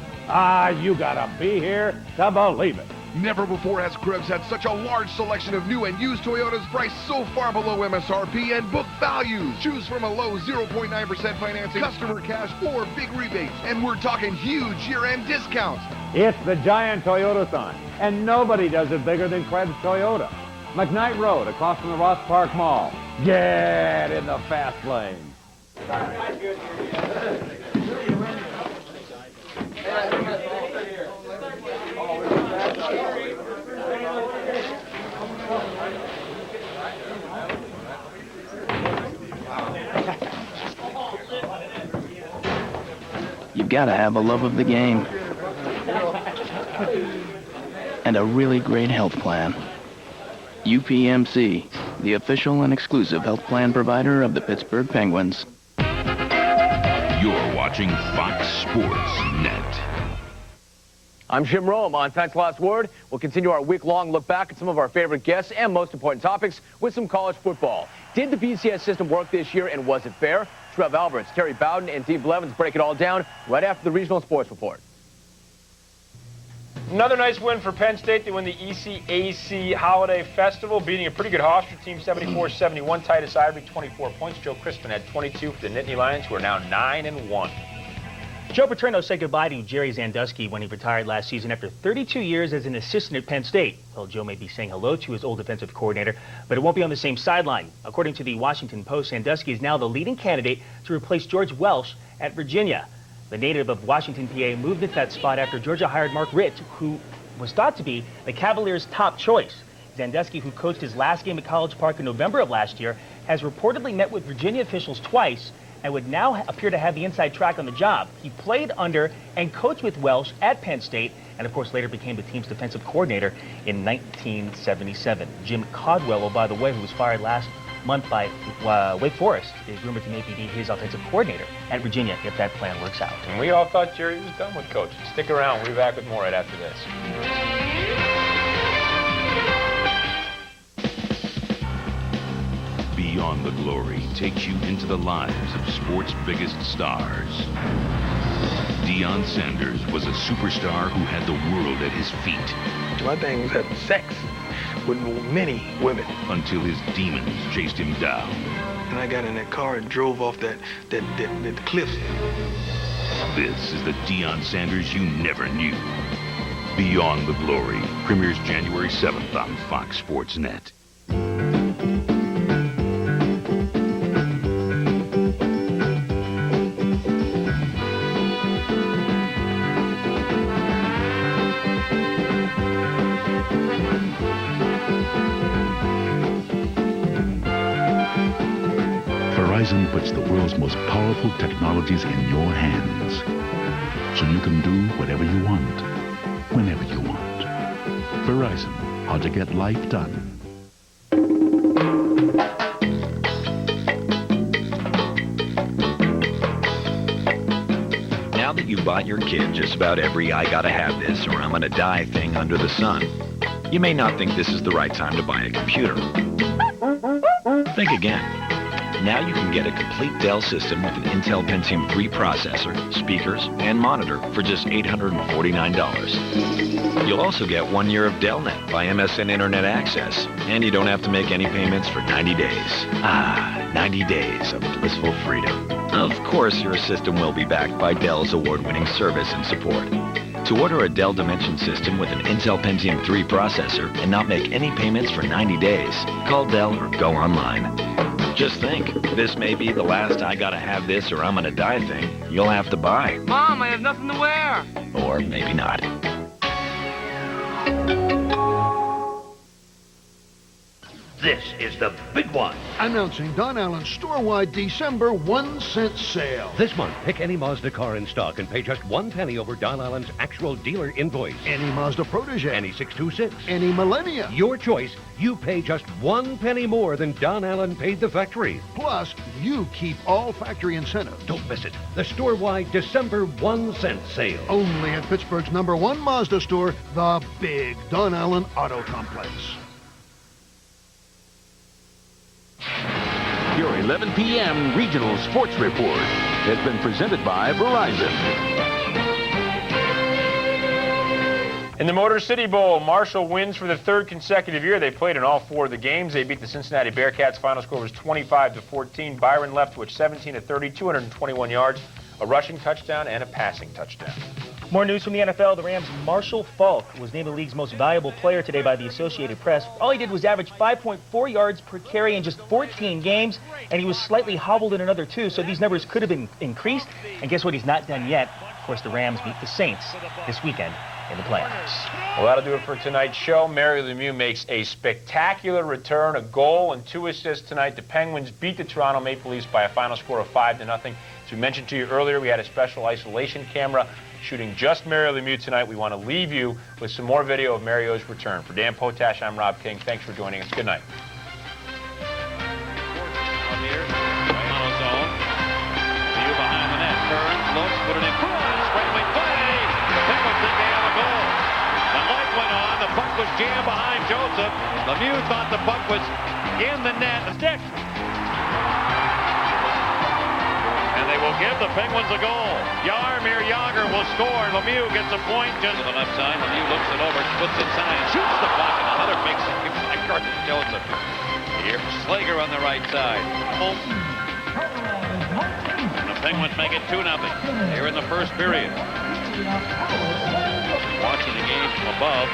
You gotta be here to believe it. Never before has Krebs had such a large selection of new and used Toyotas priced so far below MSRP and book values. Choose from a low 0.9% financing, customer cash, or big rebates. And we're talking huge year-end discounts. It's the Giant Toyota-thon, and nobody does it bigger than Krebs Toyota. McKnight Road, across from the Ross Park Mall. Get in the fast lane. You've got to have a love of the game and a really great health plan. UPMC, the official and exclusive health plan provider of the Pittsburgh Penguins. You're watching Fox Sports Net. I'm Jim Rome on tonight's Last Word. We'll continue our week-long look back at some of our favorite guests and most important topics with some college football. Did the BCS system work this year, and was it fair? Trev Alberts, Terry Bowden, and Steve Blevins break it all down right after the Regional Sports Report. Another nice win for Penn State. They win the ECAC Holiday Festival, beating a pretty good Hofstra team 74-71. Titus Ivory, 24 points. Joe Crispin had 22 for the Nittany Lions, who are now 9-1. Joe Paterno said goodbye to Jerry Sandusky when he retired last season after 32 years as an assistant at Penn State. Well, Joe may be saying hello to his old defensive coordinator, but it won't be on the same sideline. According to the Washington Post, Sandusky is now the leading candidate to replace George Welsh at Virginia. The native of Washington, PA, moved into that spot after Georgia hired Mark Richt, who was thought to be the Cavaliers' top choice. Sandusky, who coached his last game at College Park in November of last year, has reportedly met with Virginia officials twice and would now appear to have the inside track on the job. He played under and coached with Welsh at Penn State, and of course later became the team's defensive coordinator in 1977. Jim Caldwell, oh, by the way, who was fired last month by Wake Forest, is rumored to maybe be his offensive coordinator at Virginia if that plan works out. And we all thought Jerry was done with coaching. Stick around. We'll be back with more right after this. Beyond the Glory takes you into the lives of sports' biggest stars. Deion Sanders was a superstar who had the world at his feet. My thing was having sex with many women. Until his demons chased him down. And I got in that car and drove off the cliffs. This is the Deion Sanders you never knew. Beyond the Glory premieres January 7th on Fox Sports Net. Verizon puts the world's most powerful technologies in your hands, so you can do whatever you want, whenever you want. Verizon, how to get life done. Now that you bought your kid just about every I gotta have this or I'm gonna die thing under the sun, you may not think this is the right time to buy a computer. Think again. Now you can get a complete Dell system with an Intel Pentium 3 processor, speakers, and monitor for just $849. You'll also get 1 year of DellNet by MSN Internet Access, and you don't have to make any payments for 90 days. 90 days of blissful freedom. Of course, your system will be backed by Dell's award-winning service and support. To order a Dell Dimension system with an Intel Pentium 3 processor and not make any payments for 90 days, call Dell or go online. Just think, this may be the last I gotta have this or I'm gonna die thing you'll have to buy. Mom, I have nothing to wear. Or maybe not. This is the big one. Announcing Don Allen's store-wide December 1-cent sale. This month, pick any Mazda car in stock and pay just 1 penny over Don Allen's actual dealer invoice. Any Mazda Protege. Any 626. Any Millennia. Your choice. You pay just 1 penny more than Don Allen paid the factory. Plus, you keep all factory incentives. Don't miss it. The store-wide December 1-cent sale. Only at Pittsburgh's #1 Mazda store, the big Don Allen Auto Complex. Your 11 p.m. Regional Sports Report has been presented by Verizon. In the Motor City Bowl, Marshall wins for the third consecutive year. They played in all 4 of the games. They beat the Cincinnati Bearcats. Final score was 25-14. Byron Leftwich, 17-30, 221 yards, a rushing touchdown, and a passing touchdown. More news from the NFL. The Rams' Marshall Faulk was named the league's most valuable player today by the Associated Press. All he did was average 5.4 yards per carry in just 14 games, and he was slightly hobbled in another 2, so these numbers could have been increased. And guess what? He's not done yet. Of course, the Rams meet the Saints this weekend in the playoffs. Well, that'll do it for tonight's show. Mary Lemieux makes a spectacular return, a goal and 2 assists tonight. The Penguins beat the Toronto Maple Leafs by a final score of 5-0. As we mentioned to you earlier, we had a special isolation camera shooting just Mary Lemieux tonight. We want to leave you with some more video of Mario's return. For Dan Potash, I'm Rob King. Thanks for joining us. Good night. Lemieux behind the net. Turns, looks, put it in cross. Straightaway play. Penguins think they have a goal. The light went on. The puck was jammed behind Joseph. Lemieux thought the puck was in the net. The stick. And they will give the Penguins a goal. Jaromir Jagr will score. Lemieux gets a point just to the left side. Lemieux looks it over, puts it inside, shoots the puck, and another big save by Carson Joseph. Here's Slager on the right side. And the Penguins make it 2-0 here in the first period. Watching the game from above.